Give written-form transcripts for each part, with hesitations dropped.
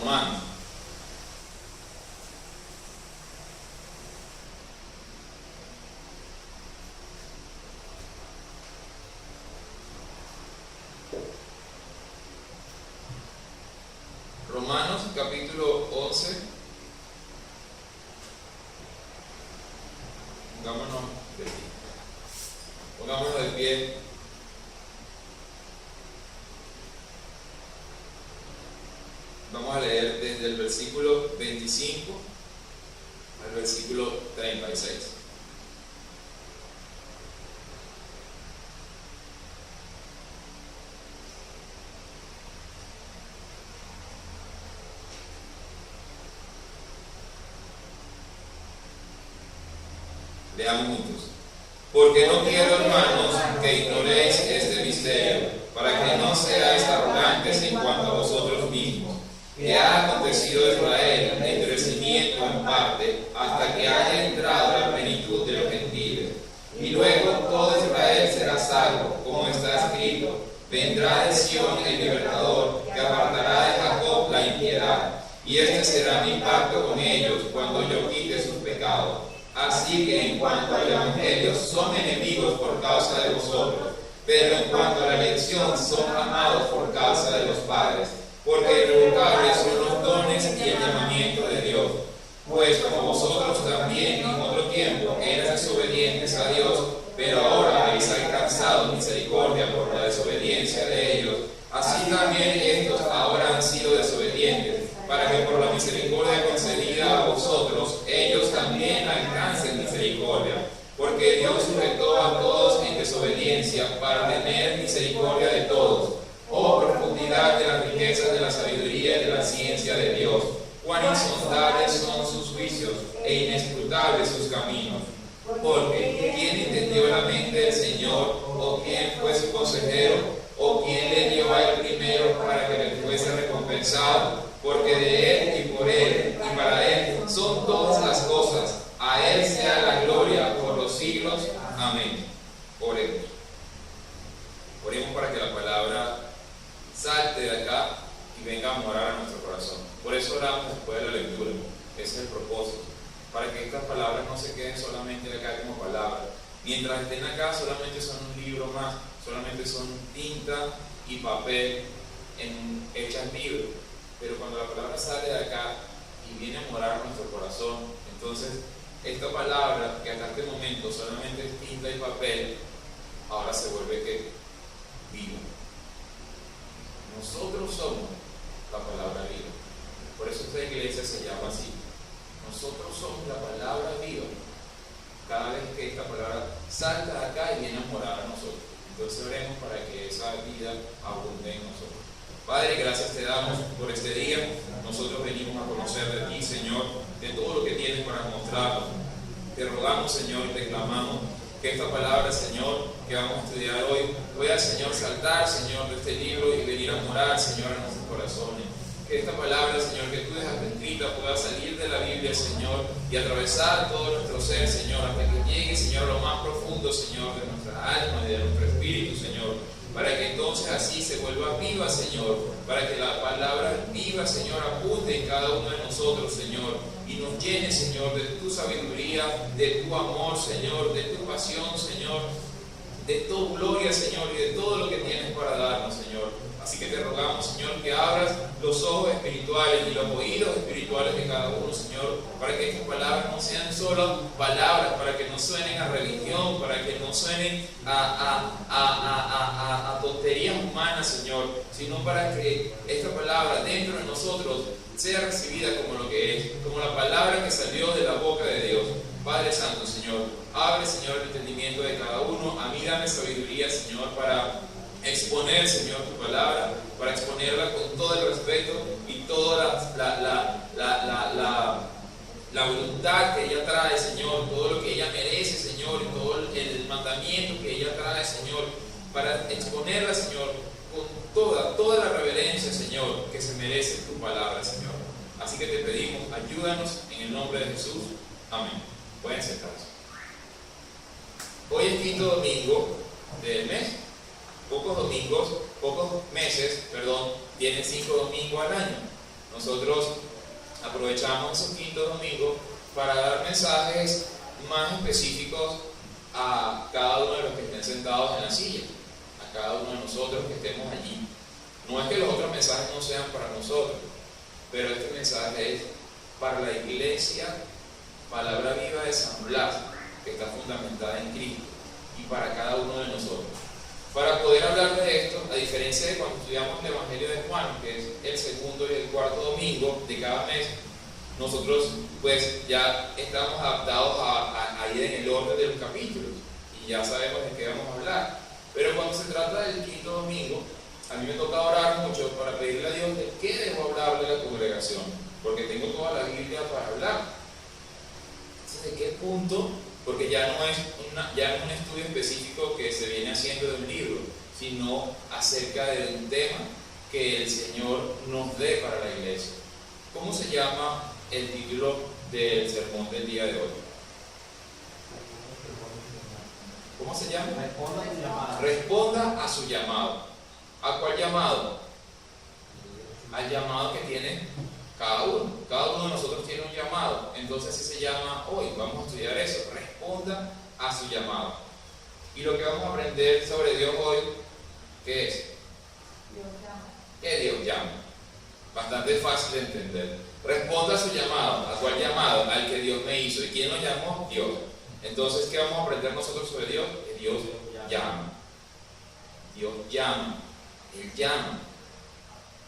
Romanos. Romanos capítulo 11. Pongámonos de pie. Vamos a leer desde el versículo 25 al versículo 36. Leamos juntos. Porque no quiero, hermanos, que ignoréis este misterio, para que no seáis arrogantes en cuanto a vosotros mismos, que ha acontecido a Israel endurecimiento en parte, hasta que haya entrado la plenitud de los gentiles. Y luego todo Israel será salvo, como está escrito: vendrá de Sión el libertador, que apartará de Jacob la impiedad. Y este será mi pacto con ellos, cuando yo quite sus pecados. Así que en cuanto al Evangelio son enemigos por causa de vosotros, pero en cuanto a la elección son amados por causa de los padres, porque irrevocables son los dones y el llamamiento de Dios. Pues como vosotros también en otro tiempo eras desobedientes a Dios, pero ahora habéis alcanzado misericordia por la desobediencia de ellos, así también estos ahora han sido desobedientes, para que por la misericordia concedida a vosotros, ellos también alcancen misericordia. Porque Dios sujetó a todos en desobediencia para tener misericordia de todos. Oh profundidad de las riquezas de la sabiduría y de la ciencia de Dios, cuán insondables son sus juicios e inescrutables sus caminos. Porque ¿quién entendió la mente del Señor? ¿O quién fue su consejero? ¿O quién le dio a él primero para que le fuese recompensado? Porque de Él y por Él y para Él son todas las cosas. A Él sea la gloria por los siglos. Amén. Oremos. Oremos para que la palabra salte de acá y venga a morar a nuestro corazón. Por eso oramos después de la lectura. Ese es el propósito. Para que estas palabras no se queden solamente acá como palabras. Mientras estén acá solamente son un libro más. Solamente son tinta y papel hechas libros. Pero cuando la palabra sale de acá y viene a morar en nuestro corazón, entonces esta palabra que hasta este momento solamente es tinta y papel, ahora se vuelve que viva. Nosotros somos la palabra viva. Por eso esta iglesia se llama así. Nosotros somos la palabra viva. Cada vez que esta palabra salta de acá y viene a morar a nosotros. Entonces oremos para que esa vida abunde en nosotros. Padre, gracias te damos por este día. Nosotros venimos a conocer de ti, Señor, de todo lo que tienes para mostrarnos. Te rogamos, Señor, y te clamamos que esta palabra, Señor, que vamos a estudiar hoy, pueda, Señor, saltar, Señor, de este libro y venir a morar, Señor, en nuestros corazones. Que esta palabra, Señor, que tú dejaste escrita pueda salir de la Biblia, Señor, y atravesar todo nuestro ser, Señor, hasta que llegue, Señor, a lo más profundo, Señor, de nuestra alma y de nuestro espíritu, Señor. Para que entonces así se vuelva viva, Señor, para que la palabra viva, Señor, abunde en cada uno de nosotros, Señor, y nos llene, Señor, de tu sabiduría, de tu amor, Señor, de tu pasión, Señor, de tu gloria, Señor, y de todo lo que tienes para darnos, Señor. Así que te rogamos, Señor, que abras los ojos espirituales y los oídos espirituales de cada uno, Señor, para que estas palabras no sean solo palabras, para que no suenen a religión, para que no suenen a tonterías humanas, Señor, sino para que esta palabra dentro de nosotros sea recibida como lo que es, como la palabra que salió de la boca de Dios. Padre Santo, Señor, abre, Señor, el entendimiento de cada uno. A mí dame sabiduría, Señor, para exponer, Señor, tu palabra, para exponerla con todo el respeto y toda la voluntad que ella trae, Señor, todo lo que ella merece, Señor, y todo el mandamiento que ella trae, Señor, para exponerla, Señor, con toda la reverencia, Señor, que se merece tu palabra, Señor. Así que te pedimos, ayúdanos en el nombre de Jesús. Amén. Pueden sentarse. Hoy es quinto domingo del mes. Pocos meses, tienen 5 domingos al año. nosotros aprovechamos esos quintos domingos para dar mensajes más específicos a cada uno de los que estén sentados en la silla, a cada uno de nosotros que estemos allí. No es que los otros mensajes no sean para nosotros, pero este mensaje es para la iglesia, palabra viva de San Blas, que está fundamentada en Cristo, y para cada uno de nosotros. Para poder hablar de esto, a diferencia de cuando estudiamos el Evangelio de Juan, que es el segundo y el cuarto domingo de cada mes, nosotros pues ya estamos adaptados a ir en el orden de los capítulos y ya sabemos de qué vamos a hablar. Pero cuando se trata del quinto domingo, a mí me toca orar mucho para pedirle a Dios de qué debo hablarle a la congregación, porque tengo toda la Biblia para hablar. Entonces, ¿de qué punto? Porque ya no es un estudio específico que se viene haciendo de un libro, sino acerca de un tema que el Señor nos dé para la iglesia. ¿Cómo se llama el título del sermón del día de hoy? ¿Cómo se llama? Responda a su llamado. Responda a su llamado. ¿A cuál llamado? Al llamado que tiene cada uno. Cada uno de nosotros tiene un llamado. Entonces así se llama hoy. Vamos a estudiar eso. Responda a su llamado. Y lo que vamos a aprender sobre Dios hoy, ¿qué es? Dios llama. ¿Qué Dios llama? Bastante fácil de entender. Responda a su llamado. ¿A cuál llamado? Al que Dios me hizo. ¿Y quién nos llamó? Dios. Entonces, ¿qué vamos a aprender nosotros sobre Dios? Que Dios llama. Dios llama. Él llama.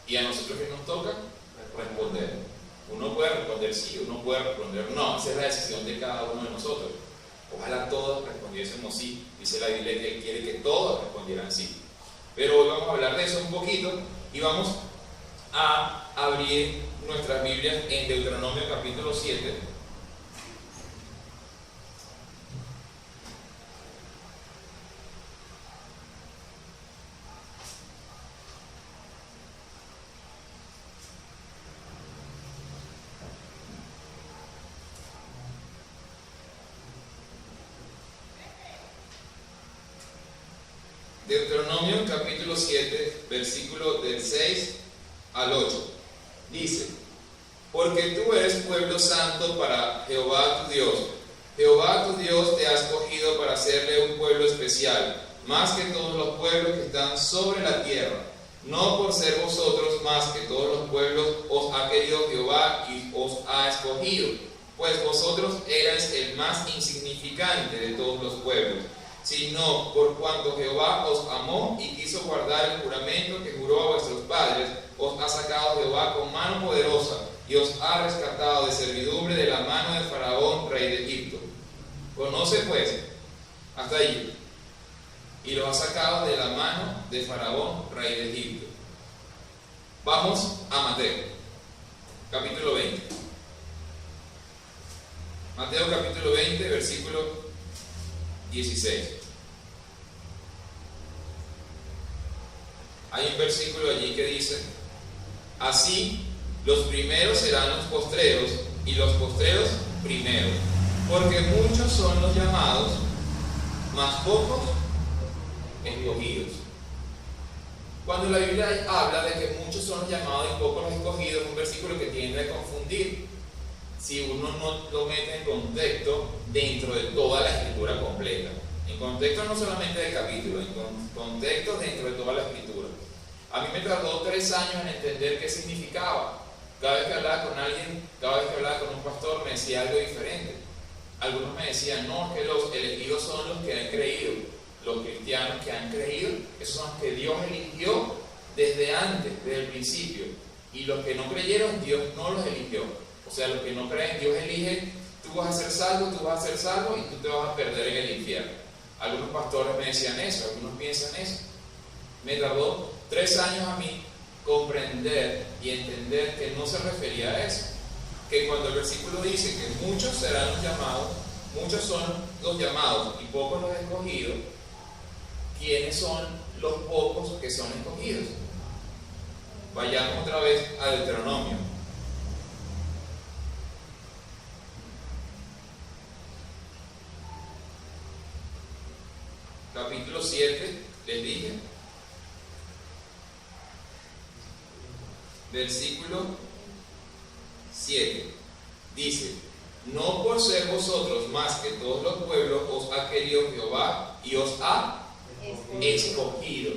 ¿Y a nosotros qué nos toca? Responder. Uno puede responder sí, uno puede responder no. Esa es la decisión de cada uno de nosotros. Ojalá todos respondiésemos sí. Dice la Biblia que Él quiere que todos respondieran sí. Pero hoy vamos a hablar de eso un poquito y vamos a abrir nuestras Biblias en Deuteronomio capítulo 7. Deuteronomio capítulo 7, versículo del 6 al 8. Dice: porque tú eres pueblo santo para Jehová tu Dios. Jehová tu Dios te ha escogido para hacerle un pueblo especial, más que todos los pueblos que están sobre la tierra. No por ser vosotros más que todos los pueblos os ha querido Jehová y os ha escogido, pues vosotros erais el más insignificante de todos los pueblos, sino por cuanto Jehová os amó y quiso guardar el juramento que juró a vuestros padres, os ha sacado Jehová con mano poderosa y os ha rescatado de servidumbre de la mano de Faraón, rey de Egipto. Conoce pues, hasta allí, y los ha sacado de la mano de Faraón, rey de Egipto. Vamos a Mateo, capítulo 20. Mateo capítulo 20, versículo 16. Hay un versículo allí que dice: así los primeros serán los postreros y los postreros primeros, porque muchos son los llamados, mas pocos escogidos. Cuando la Biblia habla de que muchos son los llamados y pocos los escogidos, es un versículo que tiende a confundir si uno no lo mete en contexto dentro de toda la escritura completa. En contexto no solamente del capítulo, en contexto dentro de toda la escritura. A mí me tardó 3 años en entender qué significaba. Cada vez que hablaba con alguien, cada vez que hablaba con un pastor, me decía algo diferente. Algunos me decían: no, que los elegidos son los que han creído. Los cristianos que han creído, esos son los que Dios eligió desde antes, desde el principio. Y los que no creyeron, Dios no los eligió. O sea, los que no creen, Dios elige: tú vas a ser salvo, tú vas a ser salvo y tú te vas a perder en el infierno. Algunos pastores me decían eso, algunos piensan eso. Me tardó 3 años a mí comprender y entender que no se refería a eso. Que cuando el versículo dice que muchos serán los llamados, muchos son los llamados y pocos los escogidos, ¿quiénes son los pocos que son escogidos? Vayamos otra vez a Deuteronomio. Capítulo 7, les dije, versículo 7. Dice: no por ser vosotros más que todos los pueblos os ha querido Jehová y os ha escogido.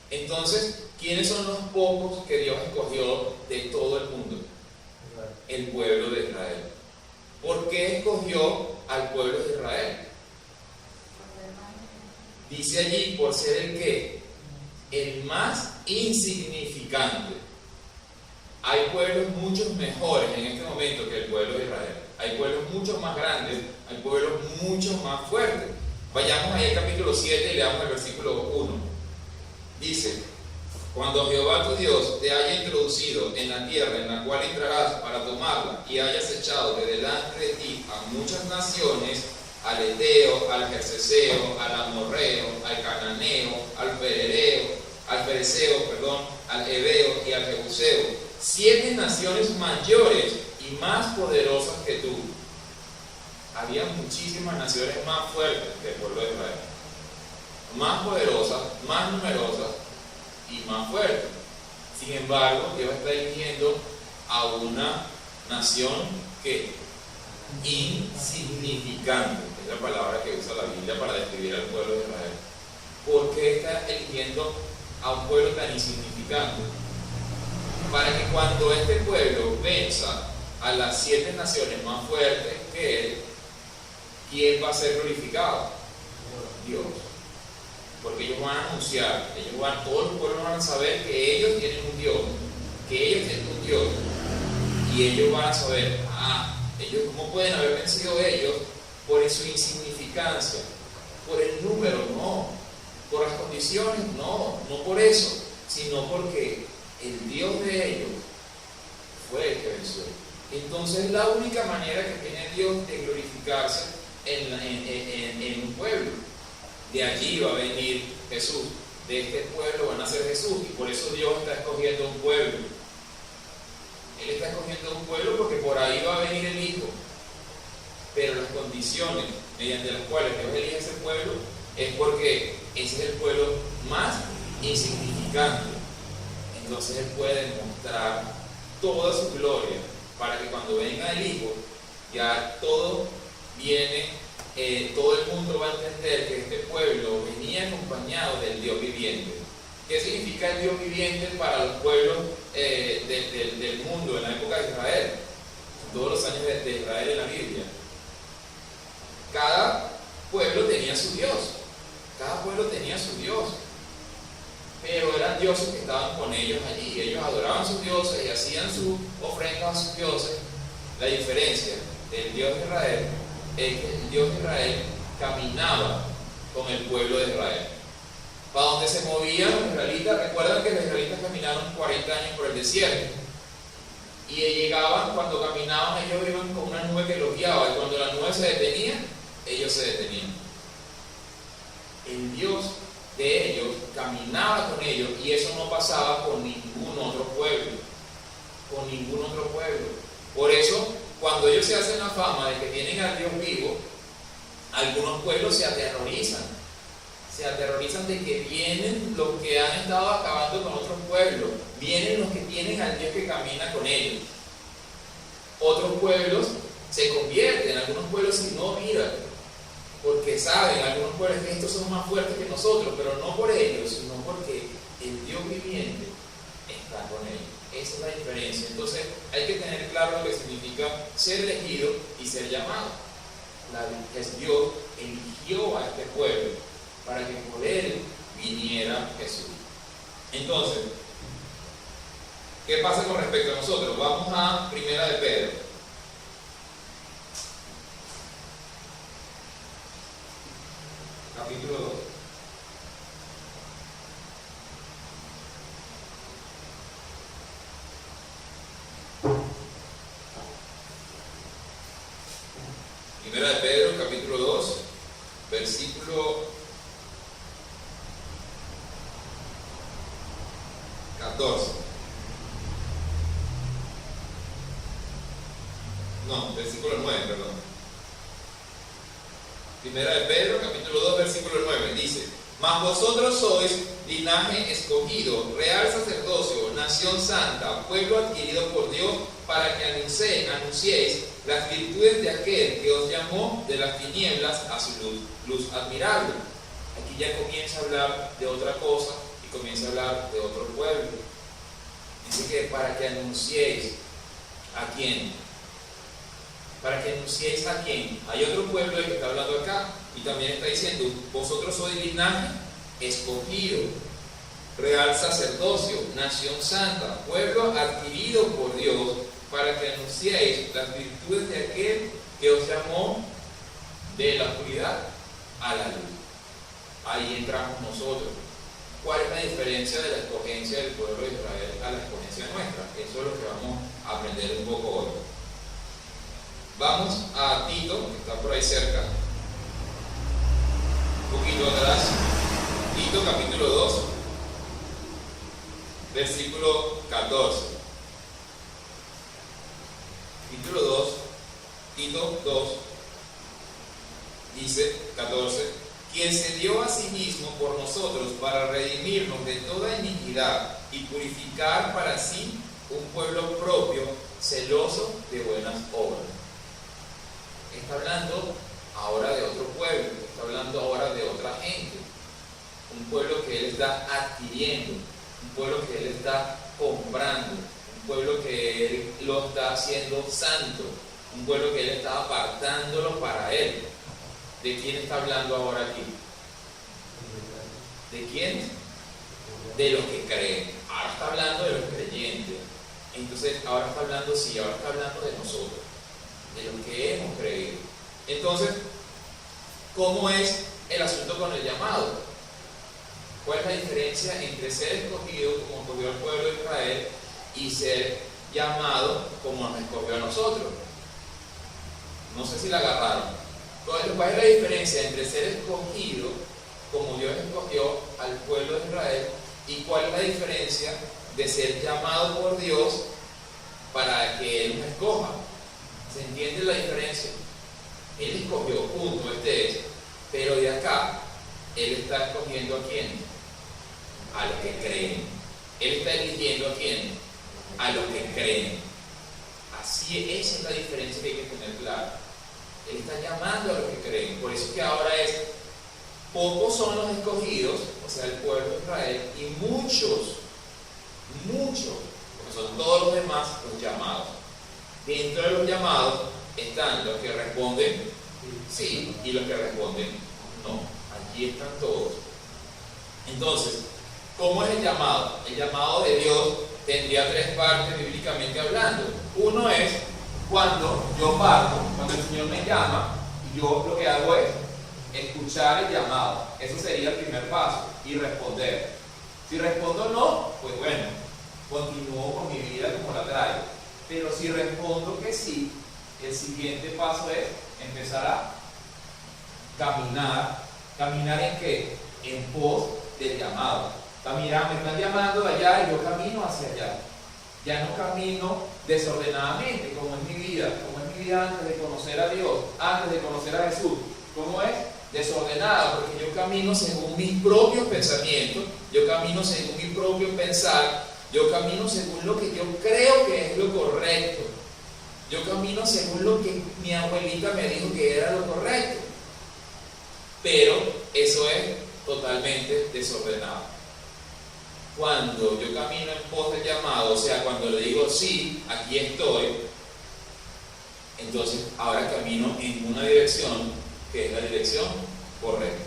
Entonces, ¿quiénes son los pocos que Dios escogió de todo el mundo? El pueblo de Israel. ¿Por qué escogió al pueblo de Israel? Dice allí, por ser el ¿qué? El más insignificante. Hay pueblos mucho mejores en este momento que el pueblo de Israel. Hay pueblos mucho más grandes, hay pueblos mucho más fuertes. Vayamos ahí al capítulo 7 y leamos el versículo 1. Dice: cuando Jehová tu Dios te haya introducido en la tierra en la cual entrarás para tomarla, y hayas echado de delante de ti a muchas naciones, al Eteo, al Jerjeseo, al Amorreo, al Cananeo, al Fereceo, al Heveo y al Jebuseo, 7 naciones mayores y más poderosas que tú. Había muchísimas naciones más fuertes que el pueblo de Israel, más poderosas, más numerosas y más fuertes. Sin embargo, Dios está eligiendo a una nación que insignificante, es la palabra que usa la Biblia para describir al pueblo de Israel. ¿Por qué está eligiendo a un pueblo tan insignificante? Para que cuando este pueblo venza a las 7 naciones más fuertes que él, ¿quién va a ser glorificado? Dios. Porque ellos van a anunciar, todos los pueblos van a saber que ellos tienen un Dios, y ellos van a saber, ellos, ¿cómo pueden haber vencido ellos? Por su insignificancia, por el número, no, por las condiciones, no por eso, sino porque el Dios de ellos fue el que venció. Entonces, la única manera que tiene Dios de glorificarse en un pueblo. De allí va a venir Jesús. De este pueblo va a nacer Jesús. Y por eso Dios está escogiendo un pueblo. Él está escogiendo un pueblo porque por ahí va a venir el Hijo. Pero las condiciones mediante las cuales Dios elige ese pueblo es porque ese es el pueblo más insignificante. Entonces Él puede mostrar toda su gloria para que cuando venga el Hijo ya todo viene. Todo el mundo va a entender que este pueblo venía acompañado del Dios viviente. ¿Qué significa el Dios viviente para los pueblos del mundo en la época de Israel? Todos los años de Israel en la Biblia. Cada pueblo tenía su Dios. Pero eran dioses que estaban con ellos allí. Ellos adoraban a sus dioses y hacían sus ofrendas a sus dioses. La diferencia del Dios de Israel es que el Dios de Israel caminaba con el pueblo de Israel. Para donde se movían los israelitas, recuerdan que los israelitas caminaron 40 años por el desierto. Y llegaban, cuando caminaban, ellos iban con una nube que los guiaba. Y cuando la nube se detenía, ellos se detenían. El Dios de ellos caminaba con ellos, y eso no pasaba con ningún otro pueblo. Por eso, cuando ellos se hacen la fama de que tienen al Dios vivo, algunos pueblos se aterrorizan de que vienen los que han estado acabando con otros pueblos, vienen los que tienen al Dios que camina con ellos. Otros pueblos se convierten, algunos pueblos si no miran, porque saben, algunos pueblos que estos son más fuertes que nosotros, pero no por ellos, sino porque el Dios viviente está con ellos. Esa es la diferencia. Entonces hay que tener claro lo que significa ser elegido y ser llamado. Dios eligió a este pueblo para que por él viniera Jesús. Entonces, ¿qué pasa con respecto a nosotros? Vamos a Primera de Pedro. Capítulo 2. Primera de Pedro, capítulo 2, versículo 14. No, versículo 9, perdón. Primera de Pedro, capítulo 2, versículo 9, dice: mas vosotros sois linaje escogido, real sacerdocio, nación santa, pueblo adquirido por Dios, para que anunciéis las virtudes de aquel que os llamó de las tinieblas a su luz admirable. Aquí ya comienza a hablar de otra cosa y comienza a hablar de otro pueblo. Dice que para que anunciéis a quién. Para que anunciéis a quién. Hay otro pueblo que está hablando acá y también está diciendo: vosotros sois linaje escogido, real sacerdocio, nación santa, pueblo adquirido por Dios, para que anunciéis las virtudes de aquel que os llamó de la oscuridad a la luz. Ahí entramos nosotros. ¿Cuál es la diferencia de la escogencia del pueblo de Israel a la escogencia nuestra? Eso es lo que vamos a aprender un poco hoy. Vamos a Tito, que está por ahí cerca, un poquito atrás. Tito capítulo 2, versículo 14. Capítulo 2, Tito 2, dice 14: quien se dio a sí mismo por nosotros para redimirnos de toda iniquidad y purificar para sí un pueblo propio, celoso de buenas obras. Está hablando ahora de otro pueblo, está hablando ahora de otra gente, un pueblo que Él está adquiriendo, un pueblo que Él está comprando, un pueblo que Él lo está haciendo santo, un pueblo que Él está apartándolo para Él. ¿De quién está hablando ahora aquí? ¿De quién? De los que creen. Ahora está hablando de los creyentes. Entonces, ahora está hablando de nosotros, de los que hemos creído. Entonces, ¿cómo es el asunto con el llamado? ¿Cuál es la diferencia entre ser escogido como escogió el pueblo de Israel y ser llamado como nos escogió a nosotros? No sé si la agarraron. ¿Cuál es la diferencia entre ser escogido como Dios escogió al pueblo de Israel y cuál es la diferencia de ser llamado por Dios para que Él nos escoja? ¿Se entiende la diferencia? Él escogió, punto, pero de acá Él está escogiendo a quién, a los que creen. Él está eligiendo a quién, a los que creen. Así, esa es la diferencia que hay que tener clara. Él está llamando a los que creen. Por eso que ahora pocos son los escogidos, o sea, el pueblo de Israel, y muchos, porque son todos los demás los llamados. Dentro de los llamados están los que responden sí y los que responden no. Allí están todos. Entonces, ¿cómo es el llamado? El llamado de Dios tendría tres partes bíblicamente hablando. Uno es cuando yo parto, cuando el Señor me llama, y yo lo que hago es escuchar el llamado. Eso sería el primer paso, y responder. Si respondo no, pues bueno, continúo con mi vida como la traigo. Pero si respondo que sí, el siguiente paso es empezar a caminar. ¿Caminar en qué? En pos del llamado. Caminar, me están llamando de allá y yo camino hacia allá. Ya no camino desordenadamente, como es mi vida antes de conocer a Dios, antes de conocer a Jesús. ¿Cómo es? Desordenada, porque yo camino según mis propios pensamientos, yo camino según mi propio pensar, yo camino según lo que yo creo que es lo correcto, yo camino según lo que mi abuelita me dijo que era lo correcto, pero eso es totalmente desordenado. Cuando yo camino en pos del llamado, o sea, cuando le digo sí, aquí estoy, entonces ahora camino en una dirección que es la dirección correcta.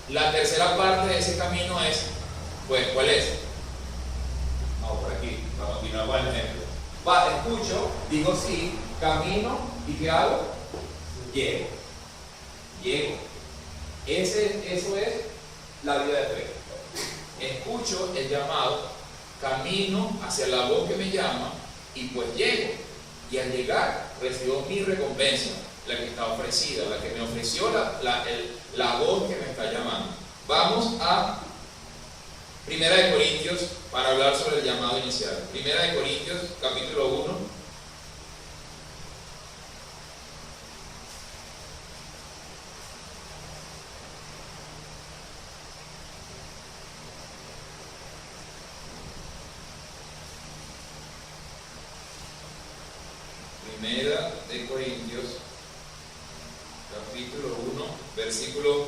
La tercera parte de ese camino es, pues, ¿cuál es? Vamos por aquí, para continuar con el ejemplo. Escucho, digo sí, camino, ¿y qué hago? Llego. Eso es la vida de fe. Escucho el llamado, camino hacia la voz que me llama y pues llego. Y al llegar recibo mi recompensa, la que está ofrecida, la que me ofreció la voz que me está llamando. Vamos a 1 Corintios para hablar sobre el llamado inicial. 1 Corintios capítulo 1. Primera de Corintios, capítulo 1, versículo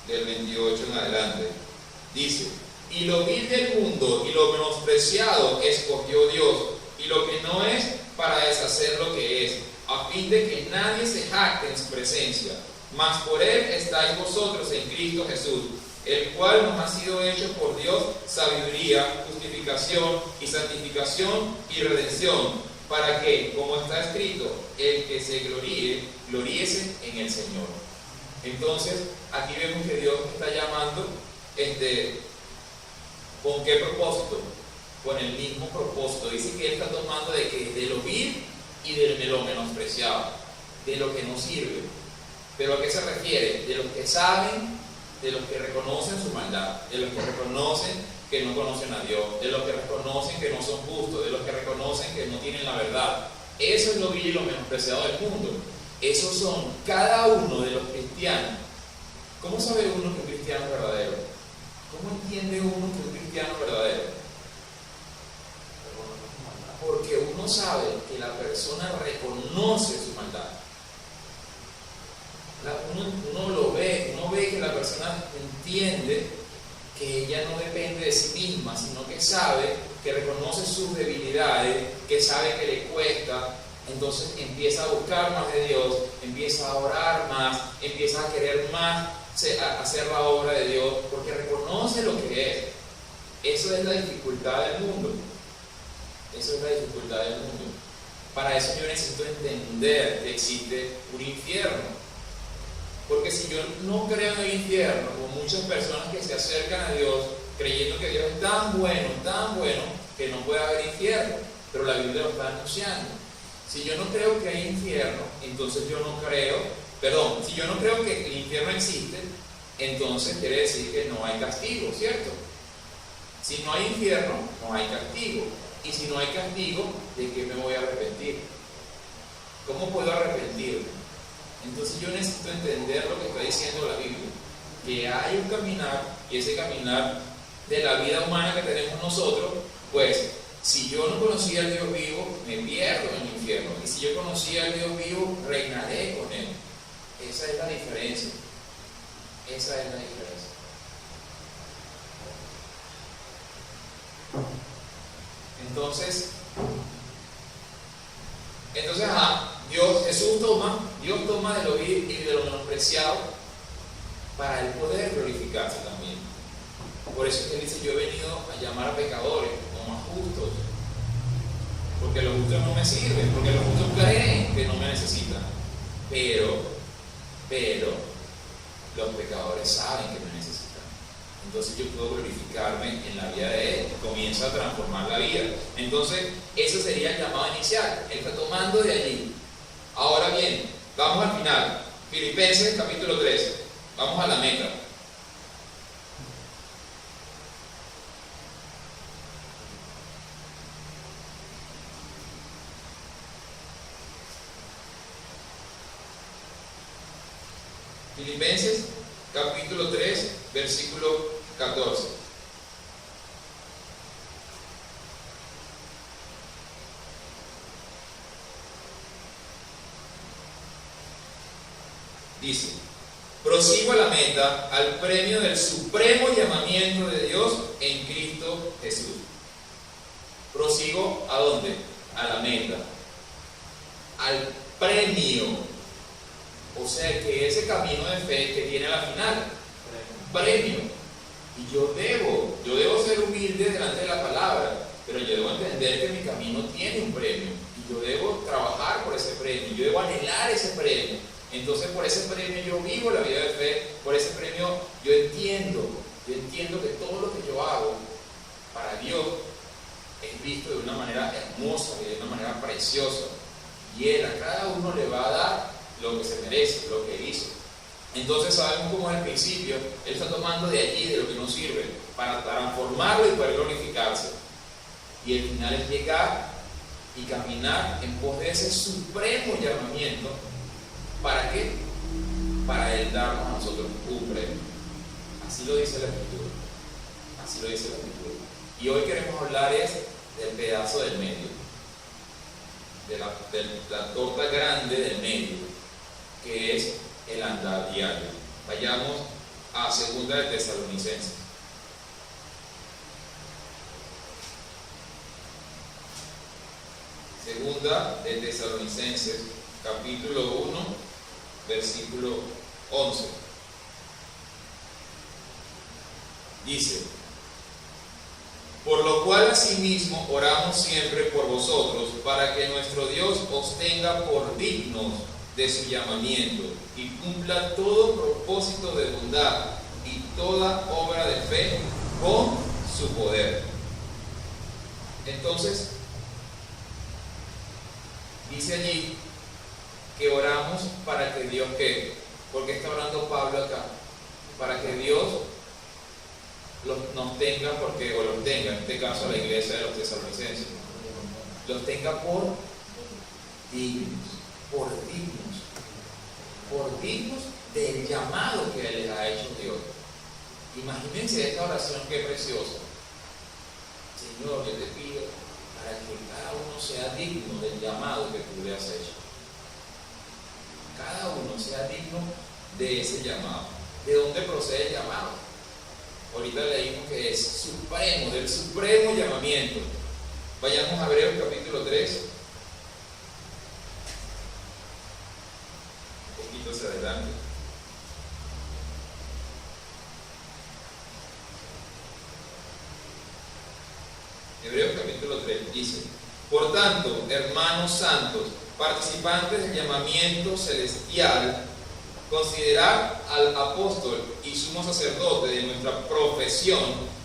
del 28 en adelante. Dice: y lo vil del mundo y lo menospreciado escogió Dios, y lo que no es, para deshacer lo que es, a fin de que nadie se jacte en su presencia. Mas por él estáis vosotros en Cristo Jesús, el cual nos ha sido hecho por Dios sabiduría, justificación y santificación y redención, para que, como está escrito, el que se gloríe, gloríese en el Señor. Entonces, aquí vemos que Dios está llamando, ¿con qué propósito? Con el mismo propósito. Dice que Él está tomando de lo vil y de lo menospreciado, de lo que no sirve. ¿Pero a qué se refiere? De los que saben, de los que reconocen su maldad, de los que reconocen que no conocen a Dios, de los que reconocen que no son justos, de los que reconocen que no tienen la verdad. Eso es lo vil y lo menospreciado del mundo. Esos son cada uno de los cristianos. ¿Cómo sabe uno que un cristiano es verdadero? ¿Cómo entiende uno que un cristiano es verdadero? Porque uno sabe que la persona reconoce su maldad. Uno lo ve, uno ve que la persona entiende que ella no depende de sí misma, sino que sabe, que reconoce sus debilidades, que sabe que le cuesta. Entonces empieza a buscar más de Dios, empieza a orar más, empieza a querer más hacer la obra de Dios, porque reconoce lo que es. Eso es la dificultad del mundo. Eso es la dificultad del mundo. Para eso yo necesito entender que existe un infierno. Porque si yo no creo en el infierno, como muchas personas que se acercan a Dios creyendo que Dios es tan bueno, que no puede haber infierno, pero la Biblia lo está anunciando. Si yo no creo que hay infierno, entonces si yo no creo que el infierno existe, entonces quiere decir que no hay castigo, ¿cierto? Si no hay infierno, no hay castigo. Y si no hay castigo, ¿de qué me voy a arrepentir? ¿Cómo puedo arrepentirme? Entonces yo necesito entender lo que está diciendo la Biblia, que hay un caminar, y ese caminar de la vida humana que tenemos nosotros, pues si yo no conocía al Dios vivo, me pierdo en el infierno, y si yo conocía al Dios vivo, reinaré con Él. Esa es la diferencia. Esa es la diferencia. Entonces, Dios toma de lo vil y de lo menospreciado para Él poder glorificarse también. Por eso es que Él dice: yo he venido a llamar a pecadores, no a justos. Porque los justos no me sirven, porque los justos creen que no me necesitan. Pero los pecadores saben que me necesitan. Entonces yo puedo glorificarme en la vida de Él, comienza a transformar la vida. Entonces eso sería el llamado inicial. Él está tomando de allí. Ahora bien, vamos al final. Filipenses capítulo 3. Vamos a la meta. Filipenses capítulo 3, versículo 14. Dice: prosigo a la meta, al premio del supremo llamamiento de Dios en Cristo Jesús. Prosigo ¿a dónde? A la meta, al premio. O sea que ese camino de fe que tiene a la final, premio. Y yo debo ser humilde delante de la palabra, pero yo debo entender que mi camino tiene un premio. Y yo debo trabajar por ese premio, yo debo anhelar ese premio. Entonces por ese premio yo vivo la vida de fe, por ese premio yo entiendo que todo lo que yo hago para Dios es visto de una manera hermosa y de una manera preciosa. Y Él a cada uno le va a dar lo que se merece, lo que hizo. Entonces sabemos cómo es el principio. Él está tomando de allí, de lo que no sirve, para transformarlo y poder glorificarse. Y el final es llegar y caminar en pos de ese supremo llamamiento. ¿Para qué? Para Él darnos a nosotros un premio. Así lo dice la Escritura. Así lo dice la Escritura. Y hoy queremos hablar del pedazo del medio. la torta grande del medio, que es el andar diario. Vayamos a 2 de Tesalonicenses. Segunda de Tesalonicenses, capítulo 1, versículo 11. Dice: por lo cual asimismo oramos siempre por vosotros, para que nuestro Dios os tenga por dignos de su llamamiento y cumpla todo propósito de bondad y toda obra de fe con su poder. Entonces, dice allí que oramos para que Dios, ¿qué? Porque está orando Pablo acá, para que Dios nos tenga, o los tenga, en este caso la iglesia de los tesalonicenses, los tenga por dignos del llamado que les ha hecho Dios. Imagínense esta oración, qué preciosa. Señor, yo te pido para que cada uno sea digno del llamado que tú le has hecho. Cada uno sea digno de ese llamado. ¿De dónde procede el llamado? Ahorita leímos que es supremo, del supremo llamamiento. Vayamos a Hebreos capítulo 3. Un poquito hacia adelante. Hebreos capítulo 3 dice: por tanto, hermanos santos, participantes del llamamiento celestial, considerad al apóstol y sumo sacerdote de nuestra profesión,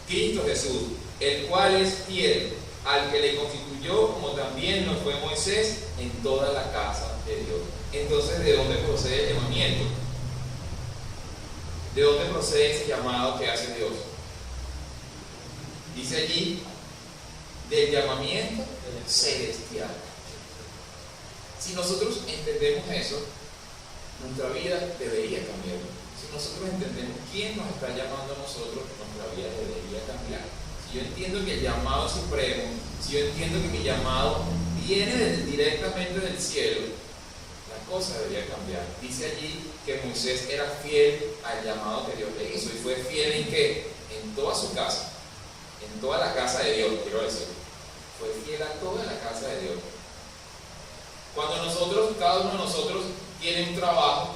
Cristo Jesús, el cual es fiel, al que le constituyó, como también lo fue Moisés, en toda la casa de Dios. Entonces, ¿de dónde procede el llamamiento? ¿De dónde procede ese llamado que hace Dios? Dice allí, del llamamiento celestial. Si nosotros entendemos eso, nuestra vida debería cambiar. Si nosotros entendemos quién nos está llamando a nosotros, nuestra vida debería cambiar. Si yo entiendo que el llamado es supremo, si yo entiendo que mi llamado viene directamente del cielo, la cosa debería cambiar. Dice allí que Moisés era fiel al llamado que Dios le hizo, y fue fiel en ¿qué? En toda su casa, en toda la casa de Dios, quiero decir. Fue fiel a toda la casa de Dios. Cuando nosotros, cada uno de nosotros tiene un trabajo,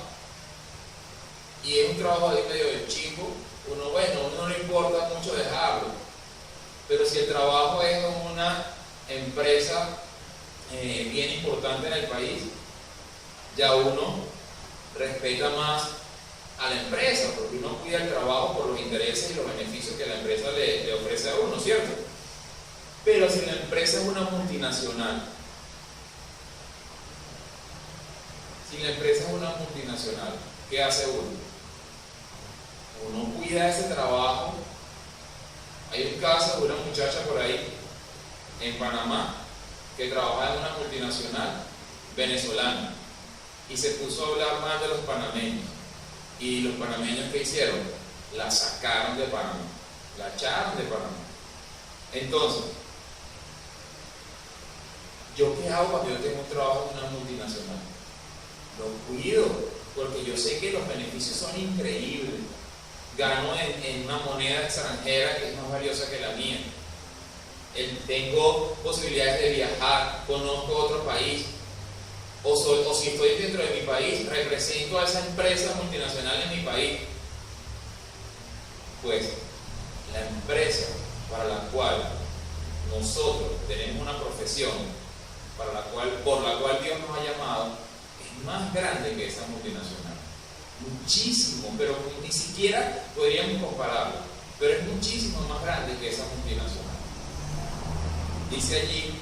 y es un trabajo ahí medio de chico, uno no le importa mucho dejarlo, pero si el trabajo es en una empresa bien importante en el país, ya uno respeta más a la empresa, porque uno cuida el trabajo por los intereses y los beneficios que la empresa le ofrece a uno, ¿cierto? Pero si la empresa es una multinacional, ¿qué hace uno? Uno cuida ese trabajo. Hay un caso de una muchacha por ahí en Panamá que trabaja en una multinacional venezolana y se puso a hablar mal de los panameños. Y los panameños, ¿qué hicieron? La sacaron de Panamá, la echaron de Panamá. Entonces, ¿yo qué hago cuando yo tengo un trabajo en una multinacional? Lo cuido, porque yo sé que los beneficios son increíbles. Gano en una moneda extranjera que es más valiosa que la mía. Tengo posibilidades de viajar, conozco otro país. O si estoy dentro de mi país, represento a esa empresa multinacional en mi país. Pues la empresa para la cual nosotros tenemos una profesión, por la cual Dios nos ha llamado, es más grande que esa multinacional. Muchísimo, pero ni siquiera podríamos compararlo, pero es muchísimo más grande que esa multinacional. Dice allí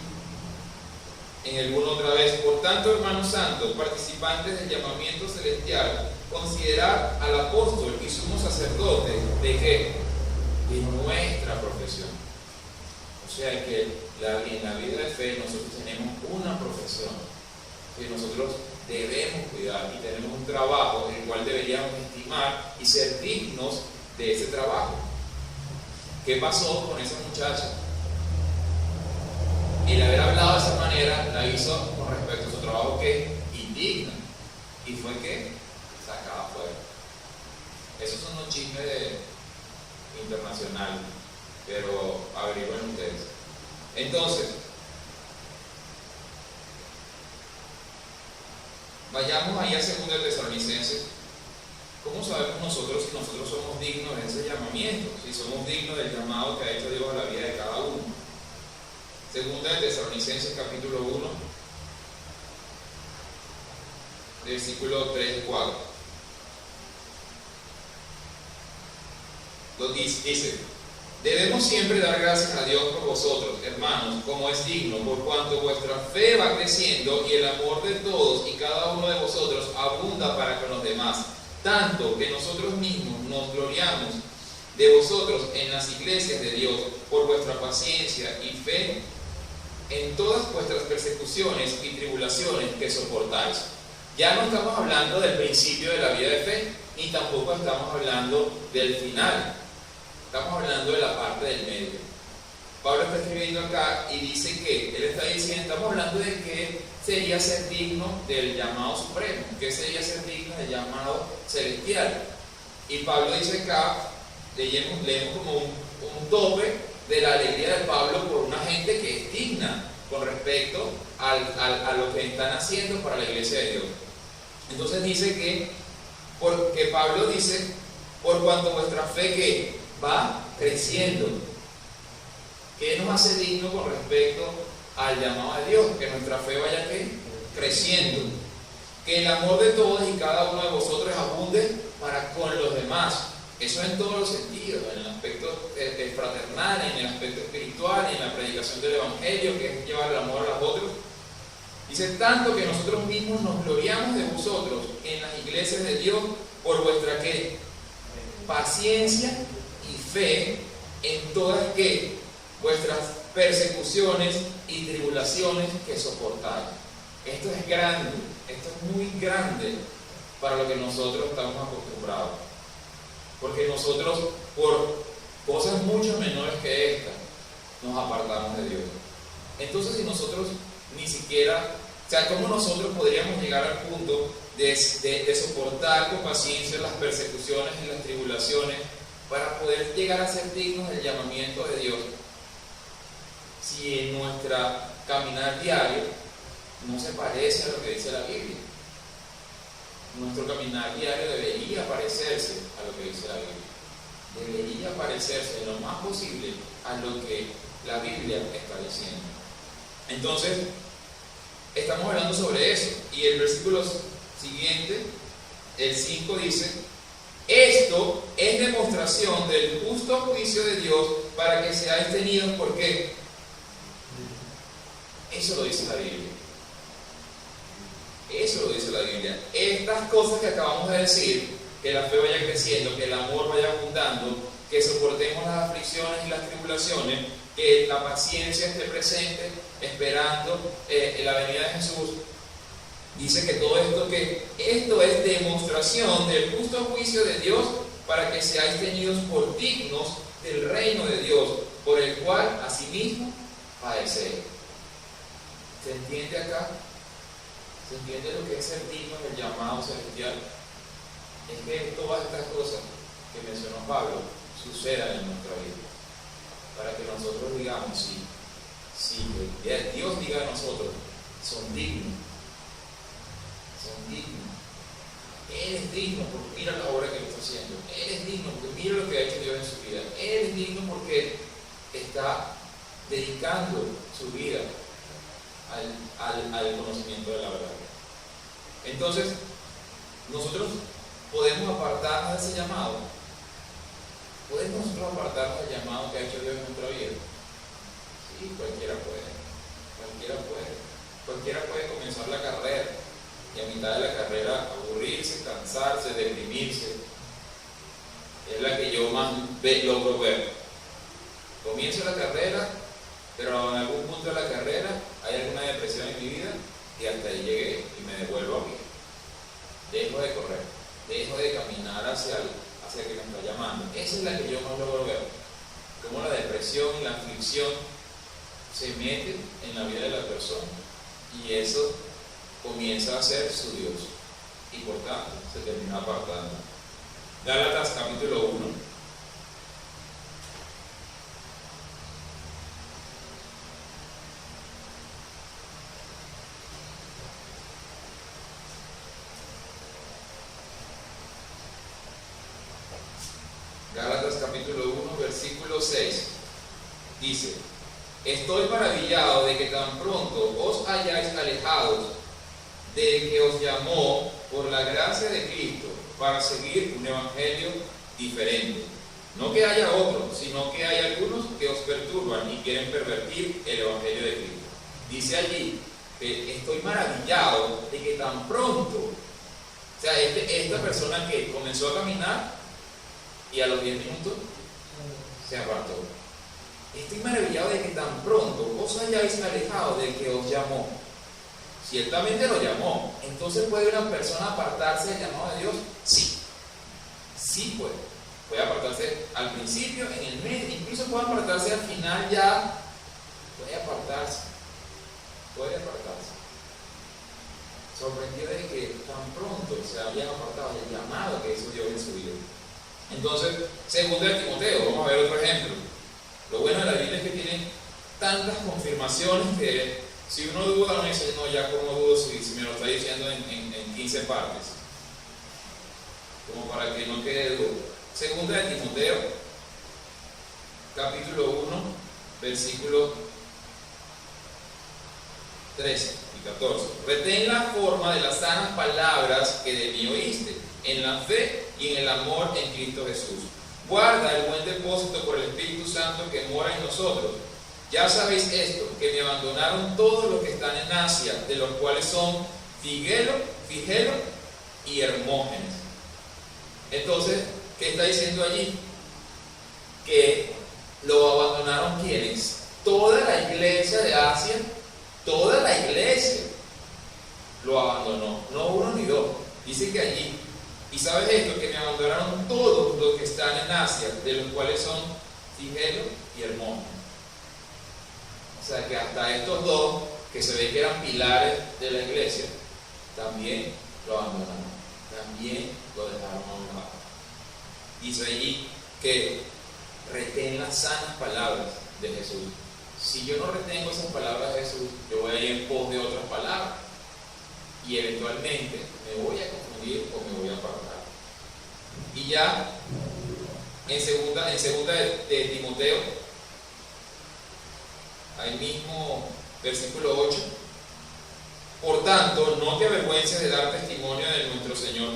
en el 1 otra vez: por tanto, hermanos santos, participantes del llamamiento celestial, considerad al apóstol y sumo sacerdote de ¿qué? De nuestra profesión. O sea que en la vida de fe nosotros tenemos una profesión que nosotros debemos cuidar, y tenemos un trabajo en el cual deberíamos estimar y ser dignos de ese trabajo. ¿Qué pasó con esa muchacha? el haber hablado de esa manera la hizo con respecto a su trabajo que indigna. Y fue que sacaba fuera. Esos son unos chismes internacionales, pero averigüen ustedes. Entonces, vayamos ahí a 2 de Tesalonicenses. ¿Cómo sabemos nosotros si nosotros somos dignos de ese llamamiento? Si somos dignos del llamado que ha hecho Dios a la vida de cada uno. 2 de Tesalonicenses capítulo 1, versículo 3 y 4. Dice: debemos siempre dar gracias a Dios por vosotros, hermanos, como es digno, por cuanto vuestra fe va creciendo y el amor de todos y cada uno de vosotros abunda para con los demás, tanto que nosotros mismos nos gloriamos de vosotros en las iglesias de Dios por vuestra paciencia y fe en todas vuestras persecuciones y tribulaciones que soportáis. Ya no estamos hablando del principio de la vida de fe, ni tampoco estamos hablando del final. Estamos hablando de la parte del medio. Pablo está escribiendo acá y dice que, él está diciendo, estamos hablando de qué sería ser digno del llamado supremo, qué sería ser digno del llamado celestial. Y Pablo dice acá, leemos como un tope de la alegría de Pablo por una gente que es digna con respecto a lo que están haciendo para la iglesia de Dios. Entonces dice que, porque Pablo dice, por cuanto vuestra fe que va creciendo, ¿qué nos hace digno con respecto al llamado de Dios? Que nuestra fe vaya creciendo, que el amor de todos y cada uno de vosotros abunde para con los demás. Eso en todos los sentidos, en el aspecto fraternal, en el aspecto espiritual, en la predicación del evangelio, que es llevar el amor a los otros. Dice: tanto que nosotros mismos nos gloriamos de vosotros en las iglesias de Dios por vuestra ¿qué? Paciencia y fe en todas ¿qué? Vuestras persecuciones y tribulaciones que soportáis. Esto es grande, esto es muy grande para lo que nosotros estamos acostumbrados. Porque nosotros, por cosas mucho menores que estas, nos apartamos de Dios. Entonces, si nosotros ni siquiera, o sea, ¿cómo nosotros podríamos llegar al punto de soportar con paciencia las persecuciones y las tribulaciones para poder llegar a ser dignos del llamamiento de Dios, si en nuestra caminar diario no se parece a lo que dice la Biblia? Nuestro caminar diario debería parecerse a lo que dice la Biblia. Debería parecerse lo más posible a lo que la Biblia está diciendo. Entonces, estamos hablando sobre eso. Y el versículo siguiente, el 5, dice: esto es demostración del justo juicio de Dios para que seáis tenidos. ¿Por qué? Eso lo dice la Biblia. Eso lo dice la Biblia. Estas cosas que acabamos de decir, que la fe vaya creciendo, que el amor vaya abundando, que soportemos las aflicciones y las tribulaciones, que la paciencia esté presente, esperando la venida de Jesús. Dice que todo esto, que esto es demostración del justo juicio de Dios para que seáis tenidos por dignos del reino de Dios, por el cual asimismo padecéis. ¿Se entiende acá? ¿Se entiende lo que es ser digno del llamado celestial? Es que todas estas cosas que mencionó Pablo sucedan en nuestra vida, para que nosotros digamos: sí, Dios diga de nosotros, son dignos, Él es digno porque mira la obra que Él está haciendo, Él es digno porque mira lo que ha hecho Dios en su vida, Él es digno porque está dedicando su vida al conocimiento de la verdad. Entonces, nosotros podemos apartarnos de ese llamado. ¿Podemos nosotros apartarnos del llamado que ha hecho Dios en nuestra vida? Sí, cualquiera puede. Cualquiera puede comenzar la carrera y a mitad de la carrera aburrirse, cansarse, deprimirse. Es la que yo más logro ver. Comienzo la carrera, pero en algún punto de la carrera hay alguna depresión en mi vida y hasta ahí llegué y me devuelvo a mí. Dejo de correr, dejo de caminar hacia que me está llamando. Esa es la que yo más logro ver. Cómo la depresión y la aflicción se meten en la vida de la persona, y eso comienza a ser su Dios, y por tanto se termina apartando. Gálatas capítulo 1. Gálatas capítulo 1, versículo 6, dice: estoy maravillado de que tan pronto os hayáis alejados del que os llamó por la gracia de Cristo para seguir un evangelio diferente. No que haya otro, sino que hay algunos que os perturban y quieren pervertir el evangelio de Cristo. Dice allí que estoy maravillado de que tan pronto, o sea, esta persona que comenzó a caminar y a los 10 minutos se apartó. Estoy maravillado de que tan pronto os hayáis alejado del que os llamó. Ciertamente lo llamó. Entonces, ¿puede una persona apartarse del llamado de Dios? Sí. Sí puede. Puede apartarse al principio, en el medio, incluso puede apartarse al final ya. Puede apartarse. Puede apartarse. Sorprendido de que tan pronto se habían apartado del llamado que hizo Dios en su vida. Entonces, segunda de Timoteo, vamos a ver otro ejemplo. Lo bueno de la Biblia es que tiene tantas confirmaciones que si uno duda, uno dice, no, ya como dudo si me lo está diciendo en 15 partes. Como para que no quede duda. Segunda de Timoteo, capítulo 1, versículo 13 y 14. Retén la forma de las sanas palabras que de mí oíste, en la fe y en el amor en Cristo Jesús. Guarda el buen depósito por el Espíritu Santo que mora en nosotros. Ya sabéis esto, que me abandonaron todos los que están en Asia, de los cuales son Figelo y Hermógenes. Entonces, ¿qué está diciendo allí? Que lo abandonaron ¿quiénes? Toda la iglesia de Asia, toda la iglesia lo abandonó, no uno ni dos. Dice que allí, y sabes esto, que me abandonaron todos los que están en Asia, de los cuales son Figelo y Hermógenes. O sea que hasta estos dos, que se ve que eran pilares de la iglesia, también lo abandonaron, también lo dejaron a un lado. Dice allí que retén las sanas palabras de Jesús. Si yo no retengo esas palabras de Jesús, yo voy a ir en pos de otras palabras y eventualmente me voy a confundir o me voy a apartar. Y ya en segunda de Timoteo, ahí mismo versículo 8: por tanto, no te avergüences de dar testimonio de nuestro Señor,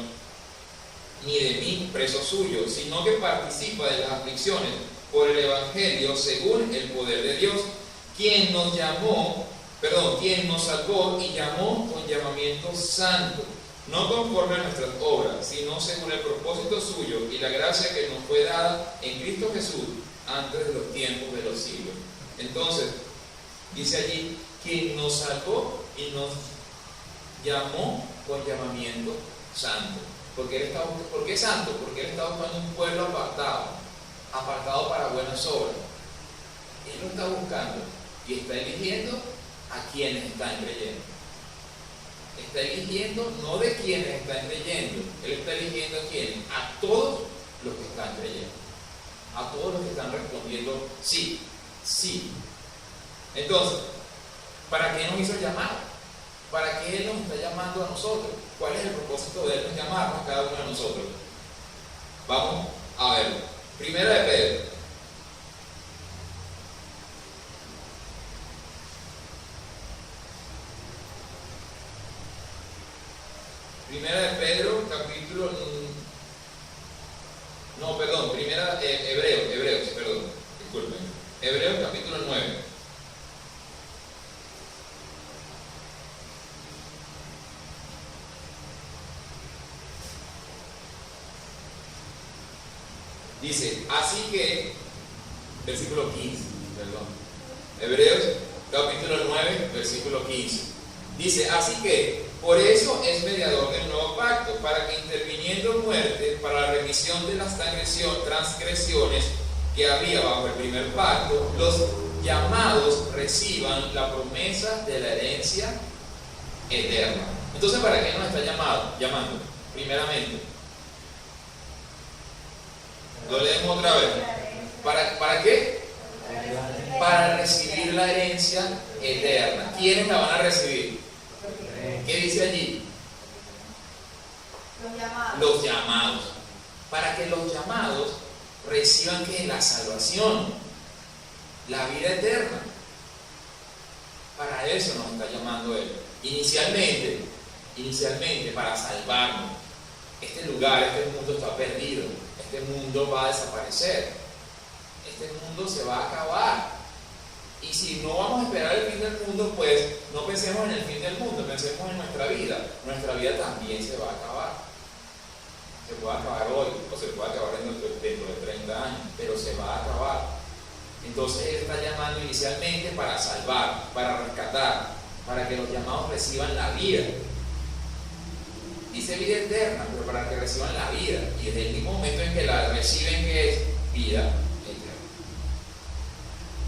ni de mí, preso suyo, sino que participa de las aflicciones por el Evangelio según el poder de Dios, quien nos salvó y llamó con llamamiento santo, no conforme a nuestras obras, sino según el propósito suyo y la gracia que nos fue dada en Cristo Jesús antes de los tiempos de los siglos. Entonces, dice allí, quien nos salvó y nos llamó con llamamiento santo. ¿Por qué santo? Porque Él está buscando un pueblo apartado para buenas obras. Él lo está buscando y está eligiendo a quienes están creyendo. Está eligiendo no de quienes están creyendo, Él está eligiendo a quienes, a todos los que están creyendo, a todos los que están respondiendo sí, sí. Entonces, ¿para qué nos hizo llamar? ¿Para qué Él nos está llamando a nosotros? ¿Cuál es el propósito de Él llamarnos a cada uno de nosotros? Vamos a verlo. Primera de Pedro. Primera de Pedro, capítulo... No, perdón, Hebreos, disculpen. Hebreos, capítulo 9. Dice, así que, versículo 15, perdón. Hebreos, capítulo 9, versículo 15. Dice, así que, por eso es mediador del nuevo pacto, para que interviniendo muerte para la remisión de las transgresiones que había bajo el primer pacto, los llamados reciban la promesa de la herencia eterna. Entonces, ¿para qué nos está llamando? Primeramente, lo leemos otra vez. ¿Para qué? Para recibir la herencia eterna. ¿Quiénes la van a recibir? ¿Qué dice allí? Los llamados. Para que los llamados reciban ¿qué? La salvación, la vida eterna. Para eso nos está llamando Él. Inicialmente para salvarnos. Este lugar, este mundo está perdido. Este mundo va a desaparecer. Este mundo se va a acabar. Y si no vamos a esperar el fin del mundo, pues no pensemos en el fin del mundo, pensemos en nuestra vida. Nuestra vida también se va a acabar. Se puede acabar hoy, o se puede acabar dentro de 30 años, pero se va a acabar. Entonces Él está llamando inicialmente para salvar, para rescatar, para que los llamados reciban la vida. Dice vida eterna, pero para que reciban la vida. Y desde el mismo momento en que la reciben, que es vida eterna.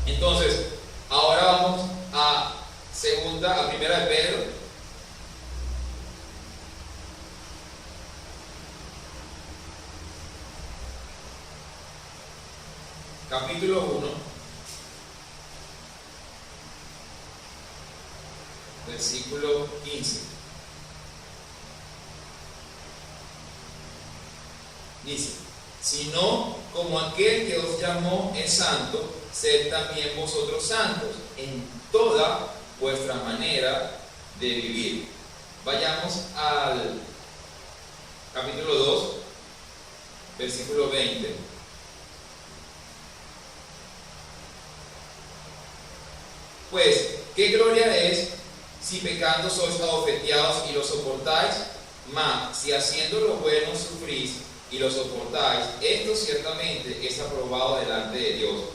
Entonces, ahora vamos a primera de Pedro. Capítulo 1, versículo 15. Dice: sino como aquel que os llamó es santo, sed también vosotros santos en toda vuestra manera de vivir. Vayamos al capítulo 2, versículo 20. Pues, ¿qué gloria es si pecando sois abofeteados y lo soportáis? Mas, si haciendo lo bueno sufrís y lo soportáis, esto ciertamente es aprobado delante de Dios.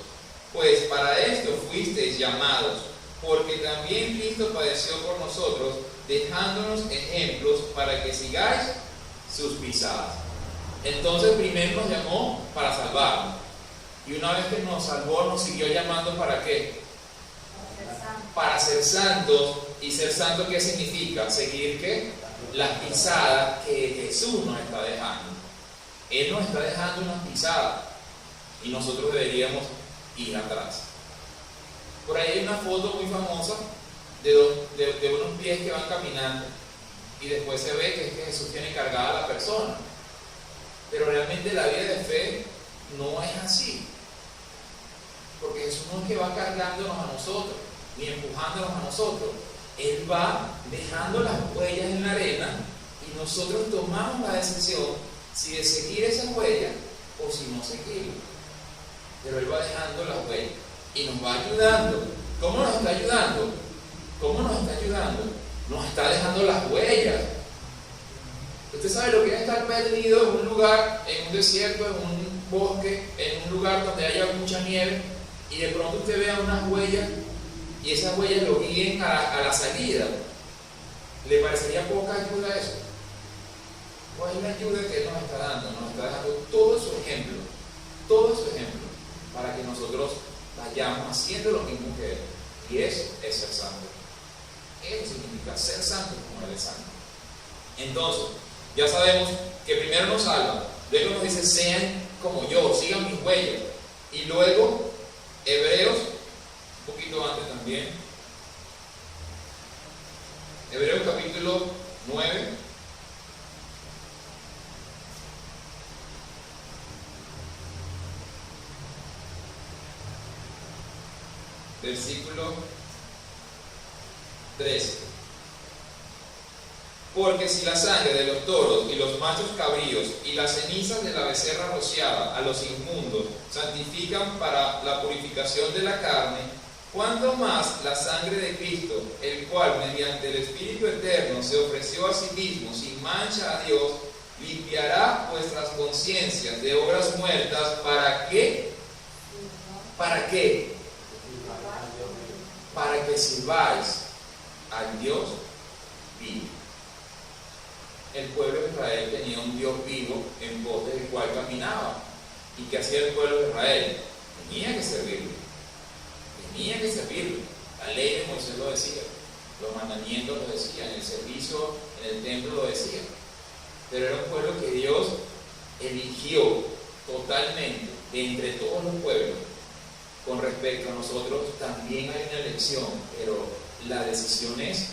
Pues para esto fuisteis llamados, porque también Cristo padeció por nosotros, dejándonos ejemplos para que sigáis sus pisadas. Entonces primero nos llamó para salvarnos, y una vez que nos salvó nos siguió llamando ¿para qué? Para ser santos. ¿Y ser santo qué significa? Seguir ¿qué? Las pisadas que Jesús nos está dejando. Él nos está dejando unas pisadas y nosotros deberíamos ir atrás. Por ahí hay una foto muy famosa de unos pies que van caminando y después se ve que es que Jesús tiene cargada a la persona. Pero realmente la vida de fe no es así, porque Jesús no es que va cargándonos a nosotros ni empujándonos a nosotros. Él va dejando las huellas en la arena y nosotros tomamos la decisión si de seguir esas huellas o si no seguirlas. Pero Él va dejando las huellas y nos va ayudando. ¿Cómo nos está ayudando? Nos está dejando las huellas. Usted sabe lo que es estar perdido en un lugar, en un desierto, en un bosque, en un lugar donde haya mucha nieve, y de pronto usted vea unas huellas y esas huellas lo guíen a la salida. ¿Le parecería poca ayuda eso? ¿Cuál es la ayuda que Él nos está dando? Nos está dando todo su ejemplo, para que nosotros vayamos haciendo lo mismo que Él. Y eso es ser santo. Eso significa ser santo como Él es santo. Entonces, ya sabemos que primero nos salva, luego nos dice sean como yo, sigan mis huellas. Y luego, Hebreos, un poquito antes también, Hebreos capítulo 9, versículo 13. Porque si la sangre de los toros y los machos cabríos y las cenizas de la becerra rociada a los inmundos santifican para la purificación de la carne, ¿cuánto más la sangre de Cristo, el cual mediante el Espíritu Eterno se ofreció a sí mismo sin mancha a Dios, limpiará vuestras conciencias de obras muertas? ¿Para qué? ¿Para qué? Para que sirváis al Dios vivo. El pueblo de Israel tenía un Dios vivo en pos del cual caminaba. ¿Y qué hacía el pueblo de Israel? Tenía que servirle. tenía que servirle. La ley de Moisés lo decía, los mandamientos lo decían, el servicio en el templo lo decía. Pero era un pueblo que Dios eligió totalmente de entre todos los pueblos. Con respecto a nosotros también hay una elección, pero la decisión es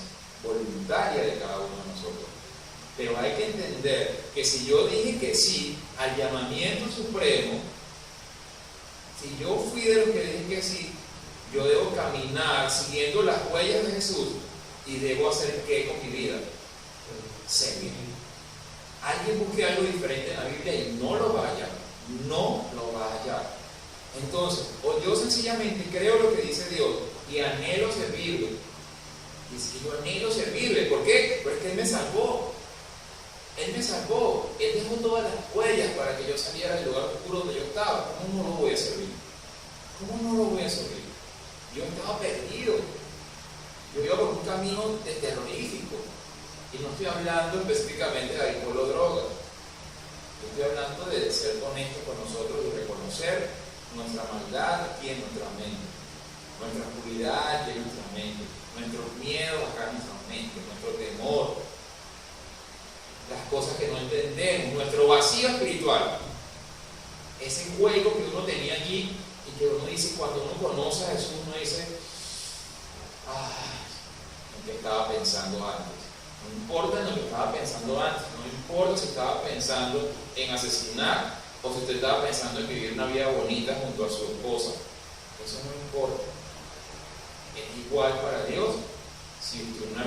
voluntaria de cada uno de nosotros. Pero hay que entender que si yo dije que sí al llamamiento supremo, si yo fui de los que dije que sí, yo debo caminar siguiendo las huellas de Jesús y debo hacer ¿qué con mi vida? Seguir. Alguien busque algo diferente en la Biblia y no lo va a hallar. No lo va a hallar. Entonces, o yo sencillamente creo lo que dice Dios y anhelo servirle. Y si yo anhelo servirle, ¿por qué? Porque Él me salvó. Él me salvó. Él dejó todas las huellas para que yo saliera del lugar oscuro donde yo estaba. ¿Cómo no lo voy a servir? ¿Cómo no lo voy a servir? Yo estaba perdido. Yo iba por un camino terrorífico. Y no estoy hablando específicamente de alcohol o drogas. Yo estoy hablando de ser honesto con nosotros y reconocer nuestra maldad aquí en nuestra mente, nuestra oscuridad aquí en nuestra mente, nuestros miedos acá en nuestra mente, nuestro temor, las cosas que no entendemos, nuestro vacío espiritual, ese juego que uno tenía allí y que uno dice, cuando uno conoce a Jesús, uno dice, ¿en qué estaba pensando antes? No importa en lo que estaba pensando antes, no importa si estaba pensando en asesinar o si usted estaba pensando en vivir una vida bonita junto a su esposa. Eso no importa. Es igual para Dios si uno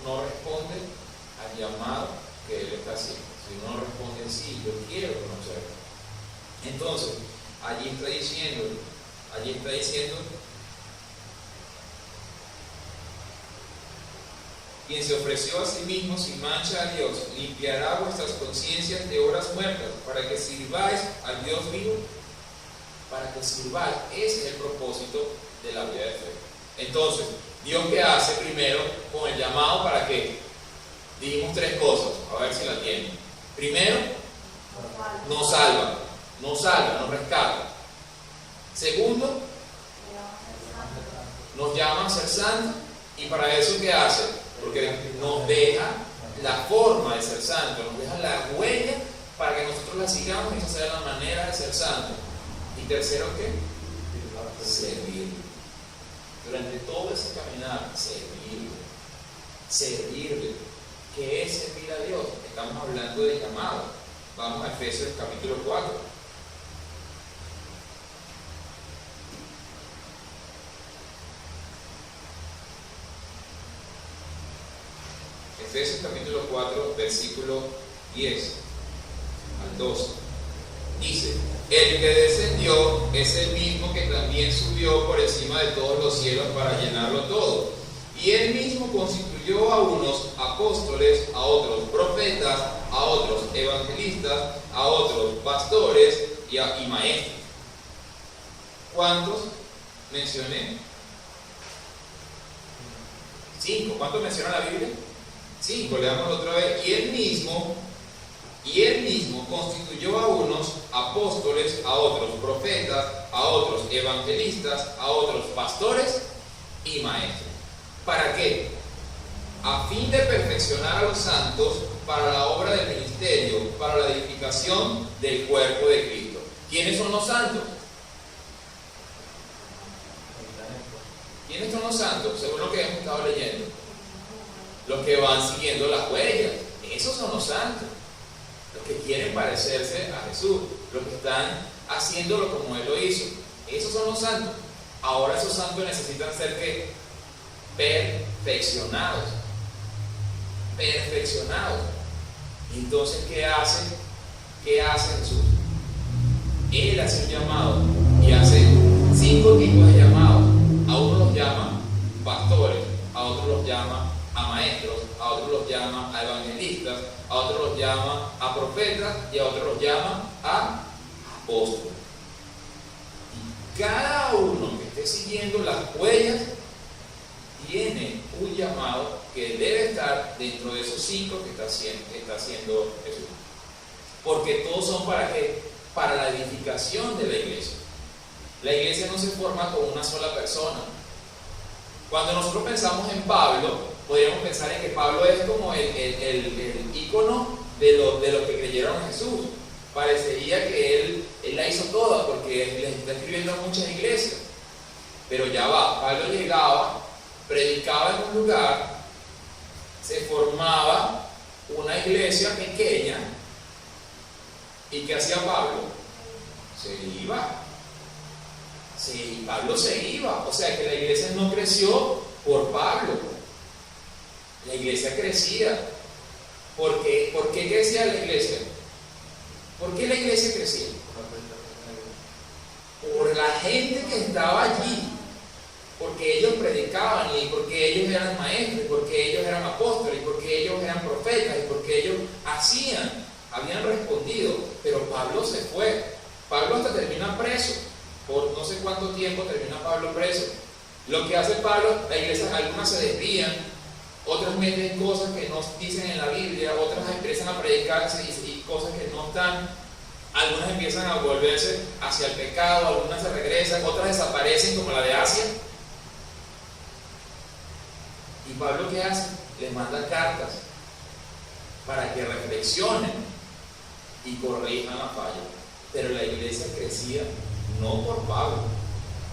no responde al llamado que Él está haciendo. Si uno no responde, sí, yo quiero conocerlo. Entonces, allí está diciendo, quien se ofreció a sí mismo sin mancha a Dios, limpiará vuestras conciencias de obras muertas, para que sirváis al Dios vivo, para que sirváis. Ese es el propósito de la vida de fe. Entonces, Dios, ¿qué hace primero con el llamado? ¿Para qué? Dijimos tres cosas, a ver si la tienen. Primero, nos salva, nos rescata. Segundo, nos llama a ser santos. Y para eso, ¿qué hace? Porque nos deja la forma de ser santo, nos deja la huella para que nosotros la sigamos y esa sea la manera de ser santo. Y tercero, ¿qué? Servir. Durante todo ese caminar, servirle. ¿Qué es servir a Dios? Estamos hablando de llamado. Vamos a Efesios capítulo 4. Efesios capítulo 4, versículo 10 al 12. Dice, el que descendió es el mismo que también subió por encima de todos los cielos para llenarlo todo. Y él mismo constituyó a unos apóstoles, a otros profetas, a otros evangelistas, a otros pastores y maestros. ¿Cuántos mencioné? 5. ¿Cuántos menciona la Biblia? 5, leamos otra vez. Y él mismo constituyó a unos apóstoles, a otros profetas, a otros evangelistas, a otros pastores y maestros. ¿Para qué? A fin de perfeccionar a los santos para la obra del ministerio, para la edificación del cuerpo de Cristo. ¿Quiénes son los santos? ¿Quiénes son los santos? Según lo que hemos estado leyendo. Los que van siguiendo las huellas. Esos son los santos. Los que quieren parecerse a Jesús. Los que están haciéndolo como Él lo hizo. Esos son los santos. Ahora esos santos necesitan ser ¿qué? Perfeccionados. Entonces, ¿qué hace? ¿Qué hace Jesús? Él hace un llamado y hace 5 tipos de llamados. A unos los llama pastores, a otros los llama a maestros, a otros los llama a evangelistas, a otros los llama a profetas y a otros los llama a apóstoles. Y cada uno que esté siguiendo las huellas tiene un llamado que debe estar dentro de esos 5 que está haciendo Jesús. Porque todos son ¿para qué? Para la edificación de la iglesia. La iglesia no se forma con una sola persona. Cuando nosotros pensamos en Pablo, podríamos pensar en que Pablo es como el ícono de los que creyeron en Jesús. Parecería que él la hizo toda porque les está escribiendo a muchas iglesias. Pero ya va, Pablo llegaba, predicaba en un lugar, se formaba una iglesia pequeña. ¿Y qué hacía Pablo? Se iba. Sí, Pablo se iba. O sea que la iglesia no creció por Pablo. La iglesia crecía. ¿Por qué crecía la iglesia? ¿Por qué la iglesia crecía? Por la gente que estaba allí. Porque ellos predicaban y porque ellos eran maestros, y porque ellos eran apóstoles, y porque ellos eran profetas, y porque ellos habían respondido. Pero Pablo se fue. Pablo hasta termina preso. Por no sé cuánto tiempo termina Pablo preso. Lo que hace Pablo, la iglesia, algunas se desvían, otras meten cosas que no dicen en la Biblia, otras empiezan a predicarse y cosas que no están. Algunas empiezan a volverse hacia el pecado, algunas se regresan, otras desaparecen como la de Asia. ¿Y Pablo qué hace? Les manda cartas para que reflexionen y corrijan la falla. Pero la iglesia crecía no por Pablo,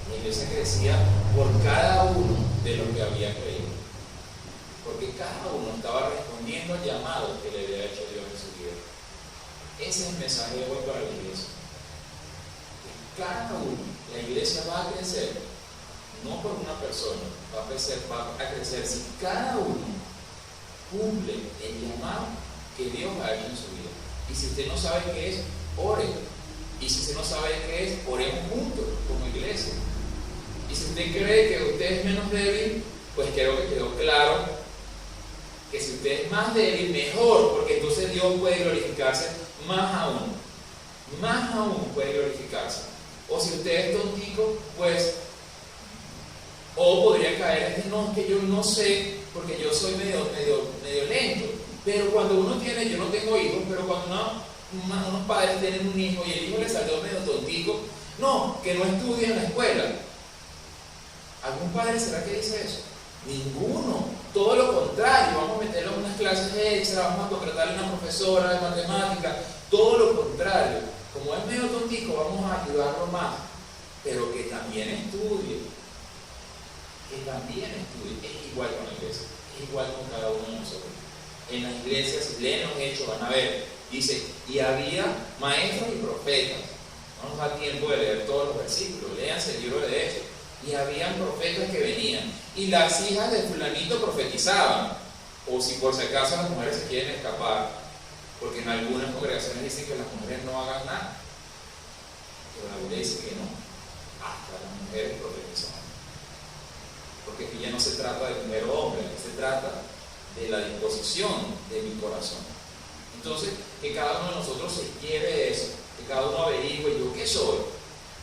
la iglesia crecía por cada uno de los que había creído. Porque cada uno estaba respondiendo al llamado que le había hecho Dios en su vida. Ese es el mensaje de hoy para la iglesia. Que cada uno, la iglesia va a crecer, no por una persona, va a crecer si cada uno cumple el llamado que Dios ha hecho en su vida. Y si usted no sabe qué es, ore. Y si usted no sabe qué es, oremos juntos como iglesia. Y si usted cree que usted es menos débil, pues creo que quedó claro que si usted es más débil, mejor, porque entonces Dios puede glorificarse más aún puede glorificarse. O si usted es tontico, pues, o podría caer en no, que yo no sé, porque yo soy medio lento. Pero cuando uno tiene, yo no tengo hijos, pero cuando unos padres tienen un hijo y el hijo le salió medio tontico, no, que no estudie en la escuela. ¿Algún padre será que dice eso? Ninguno. Todo lo contrario, vamos a meterlo en unas clases extra, vamos a contratarle a una profesora de matemáticas, todo lo contrario. Como es medio tontico, vamos a ayudarlo más, pero que también estudie. Es igual con la iglesia, es igual con cada uno de nosotros. En las iglesias, si leen los hechos, van a ver, dice, y había maestros y profetas. No nos da tiempo de leer todos los versículos, léanse el libro de Hechos. Y habían profetas que venían, y las hijas de fulanito profetizaban. O si por si acaso las mujeres se quieren escapar, porque en algunas congregaciones dicen que las mujeres no hagan nada, pero la Biblia dice que no, hasta las mujeres profetizaban. Porque aquí ya no se trata de mujer o hombre, aquí se trata de la disposición de mi corazón. Entonces, que cada uno de nosotros se quiere eso, que cada uno averigüe, ¿yo qué soy?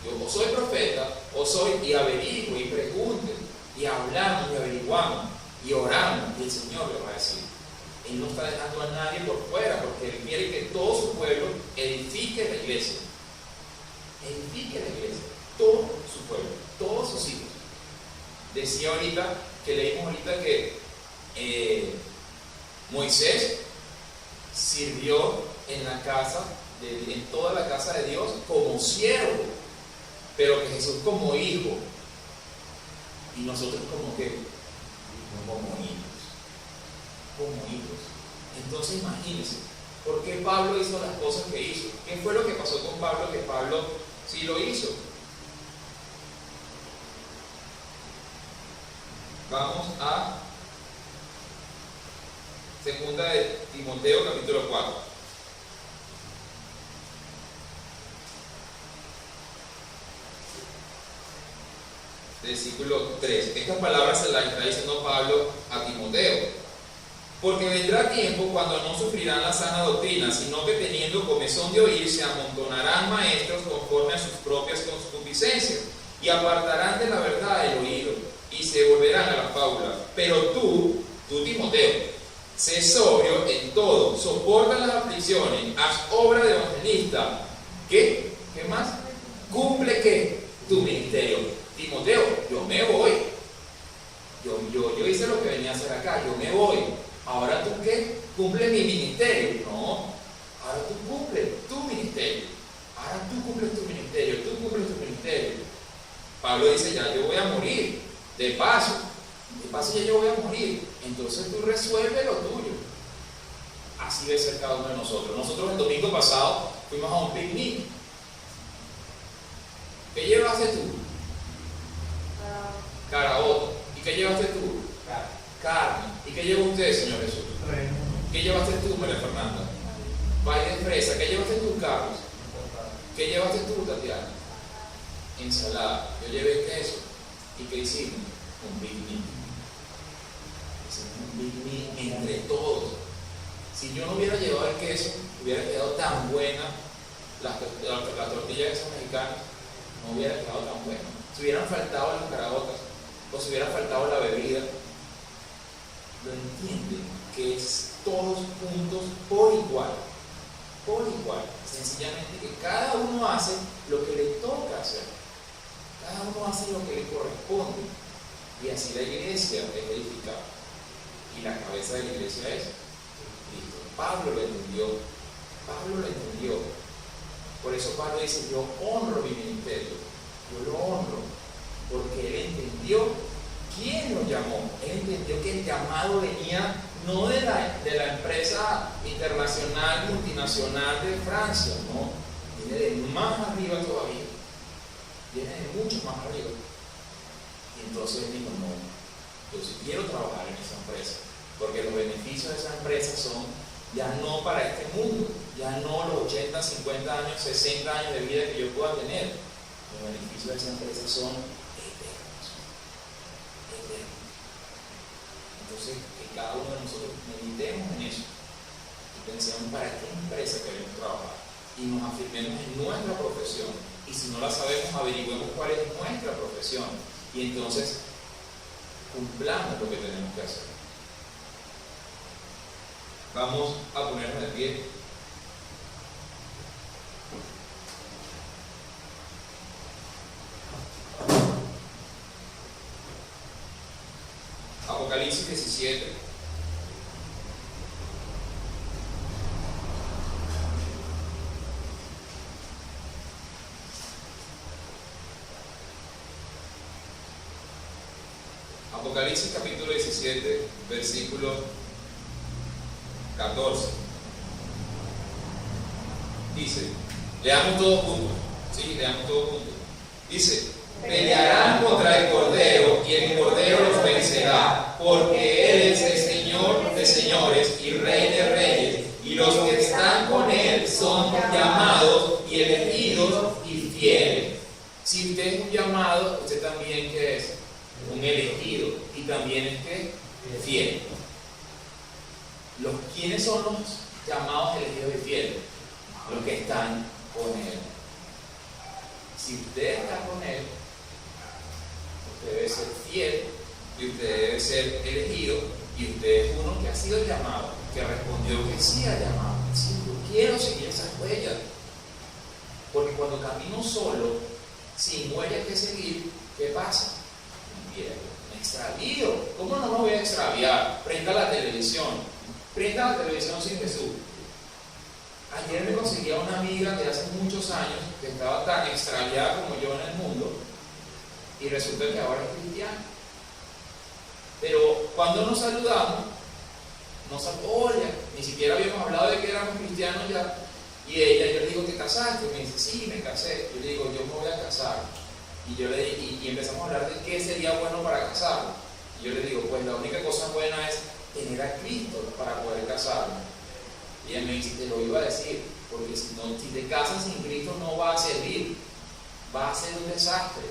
Yo o soy profeta, o soy, y averigüe, y pregunte, y hablamos, y averiguamos, y oramos, y el Señor le va a decir. Él no está dejando a nadie por fuera, porque Él quiere que todo su pueblo edifique la iglesia. Edifique la iglesia, todo su pueblo, todos sus hijos. Decía ahorita, que leímos ahorita que Moisés sirvió en toda la casa de Dios como siervo, pero que Jesús como hijo, y nosotros como hijos. Entonces imagínense, ¿por qué Pablo hizo las cosas que hizo? ¿Qué fue lo que pasó con Pablo que Pablo sí lo hizo? Vamos a segunda de Timoteo capítulo 4. Versículo 3. Estas palabras se las está diciendo Pablo a Timoteo. Porque vendrá tiempo cuando no sufrirán la sana doctrina, sino que teniendo comezón de oír, se amontonarán maestros conforme a sus propias concupiscencias, y apartarán de la verdad el oído, y se volverán a la fábula. Pero tú Timoteo, sé sobrio en todo, soporta las aflicciones, haz obra de evangelista. ¿Qué más? Cumple ¿qué? Tu ministerio. ministerio. Timoteo, yo me voy. Yo hice lo que venía a hacer acá, yo me voy. Ahora tú qué? Cumple mi ministerio. No, ahora tú cumples tu ministerio. Ahora tú cumples tu ministerio, tú cumples tu ministerio. Pablo dice, ya yo voy a morir. De paso ya yo voy a morir. Entonces tú resuelve lo tuyo. Así debe ser cada uno de nosotros. Nosotros el domingo pasado fuimos a un picnic. ¿Qué llevaste tú? Caraota. ¿Y qué llevaste tú? Carne. ¿Y qué llevó usted, Señor Jesús? ¿Qué llevaste tú, María Fernanda? Pay de fresa. ¿Qué llevaste tú, Carlos? ¿Qué llevaste tú, Tatiana? Ensalada. Yo llevé queso. ¿Y qué hicimos? Un picnic. Hicimos un picnic entre todos. Si yo no hubiera llevado el queso, hubiera quedado tan buena la tortilla de esas mexicanas, no hubiera quedado tan buena. Si hubieran faltado las caraotas, o si hubiera faltado la bebida, lo entienden, que es todos juntos por igual. Por igual. Sencillamente que cada uno hace lo que le toca hacer. Cada uno hace lo que le corresponde. Y así la iglesia es edificada. Y la cabeza de la iglesia es Cristo. Pablo lo entendió. Pablo lo entendió. Por eso Pablo dice, yo honro mi ministerio. Yo lo honro. Porque él entendió quién lo llamó. Él entendió que el llamado venía no de la empresa internacional, multinacional de Francia, no. Viene de más arriba todavía. Viene de mucho más arriba. Y entonces él dijo, no, yo sí quiero trabajar en esa empresa. Porque los beneficios de esa empresa son ya no para este mundo, ya no los 80, 50 años, 60 años de vida que yo pueda tener. Los beneficios de esa empresa son eternos. Eternos. Entonces, que cada uno de nosotros meditemos en eso y pensemos para qué empresa queremos trabajar y nos afirmemos en nuestra profesión. Y si no la sabemos, averigüemos cuál es nuestra profesión y entonces cumplamos lo que tenemos que hacer. Vamos a ponernos de pie. Apocalipsis 17. Apocalipsis capítulo 17, versículo 14. Dice, leamos todos juntos. Sí, leamos todos juntos. Dice, pelearán contra el Cordero y el Cordero los vencerá, porque Él es el Señor de señores y Rey de reyes, y los que están con Él son llamados y elegidos y fieles. Si usted es un llamado, usted también ¿qué es? Un elegido, y también es que fiel. ¿Quiénes son los llamados, elegidos y fieles? Los que están con Él. Si usted está con Él, usted debe ser fiel y usted debe ser elegido, y usted es uno que ha sido llamado, que respondió que sí ha llamado. Sí, yo quiero seguir esas huellas. Porque cuando camino solo, sin huellas que seguir, ¿qué pasa? Me pierdo, me extravío. ¿Cómo no me voy a extraviar? Prenda la televisión. Prenda la televisión sin Jesús. Ayer me conseguí a una amiga de hace muchos años que estaba tan extraviada como yo en el mundo y resulta que ahora es cristiana. Pero cuando nos saludamos, oye, ni siquiera habíamos hablado de que éramos cristianos ya. Y ella, yo le digo, ¿te casaste? Y me dice, sí, me casé. Yo le digo, yo me voy a casar. Y empezamos a hablar de qué sería bueno para casarnos. Y yo le digo, pues la única cosa buena es tener a Cristo para poder casarnos. Y ella me dice, te lo iba a decir, porque si te casas sin Cristo no va a servir, va a ser un desastre.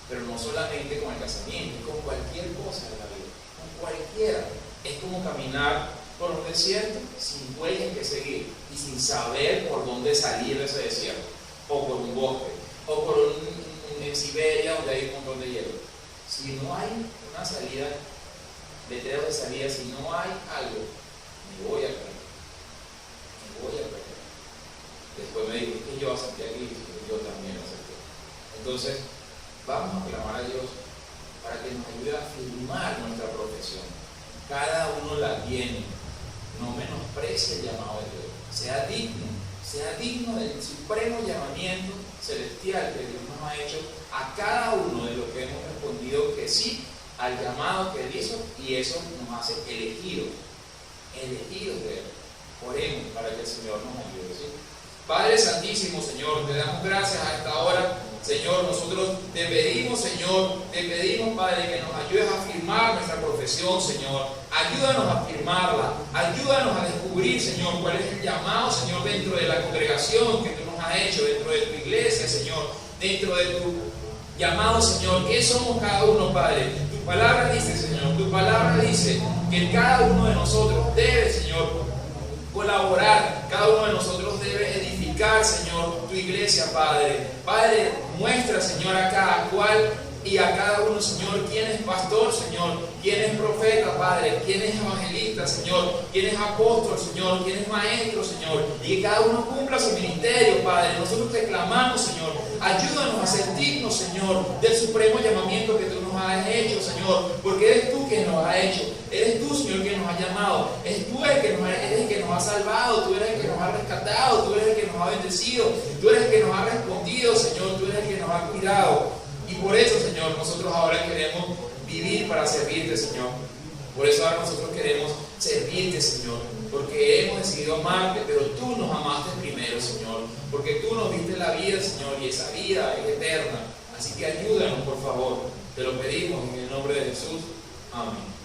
Pero no solamente con el casamiento, con cualquier cosa en la vida, con cualquiera. Es como caminar por un desierto sin huellas que seguir y sin saber por dónde salir de ese desierto, o por un bosque, o por en Siberia donde hay un montón de hielo. Si no hay una salida, letreros de salida, si no hay algo, me voy a perder. Después me dijo, es que yo acepté a Cristo, yo también lo acepté. Entonces, vamos a clamar a Dios para que nos ayude a firmar nuestra profesión. Cada uno la tiene. No menosprecie el llamado de Dios. Sea digno del supremo llamamiento celestial que Dios nos ha hecho a cada uno de los que hemos respondido que sí al llamado que Él hizo, y eso nos hace elegidos de Él. Oremos para que el Señor nos ayude, ¿sí? Padre Santísimo, Señor, te damos gracias a esta hora. Señor, nosotros te pedimos, Padre, que nos ayudes a firmar nuestra profesión, Señor. Ayúdanos a firmarla, ayúdanos a descubrir, Señor, cuál es el llamado, Señor, dentro de la congregación que tú nos has hecho, dentro de tu iglesia, Señor, dentro de tu llamado, Señor. ¿Qué somos cada uno, Padre? Tu palabra dice, Señor, tu palabra dice que cada uno de nosotros debe, Señor, colaborar, cada uno de nosotros debe edificar, Señor, tu iglesia, Padre. Padre, muestra, Señor, a cada cual y a cada uno, Señor, quién es pastor, Señor, quién es profeta, Padre, quién es evangelista, Señor, quién es apóstol, Señor, quién es maestro, Señor, y que cada uno cumpla su ministerio, Padre. Nosotros te clamamos, Señor, ayúdanos a ser dignos, Señor, del supremo llamamiento que tú nos has hecho, Señor, porque eres tú quien nos has hecho, eres tú, Señor, quien nos ha llamado, eres tú el que nos ha salvado, tú eres el que nos ha rescatado, tú eres el que nos ha bendecido, tú eres el que nos ha respondido, Señor, tú eres el que nos ha cuidado. Y por eso, Señor, nosotros ahora queremos vivir para servirte, Señor. Por eso ahora nosotros queremos servirte, Señor, porque hemos decidido amarte, pero tú nos amaste primero, Señor, porque tú nos diste la vida, Señor, y esa vida es eterna. Así que ayúdanos, por favor. Te lo pedimos en el nombre de Jesús. Amén.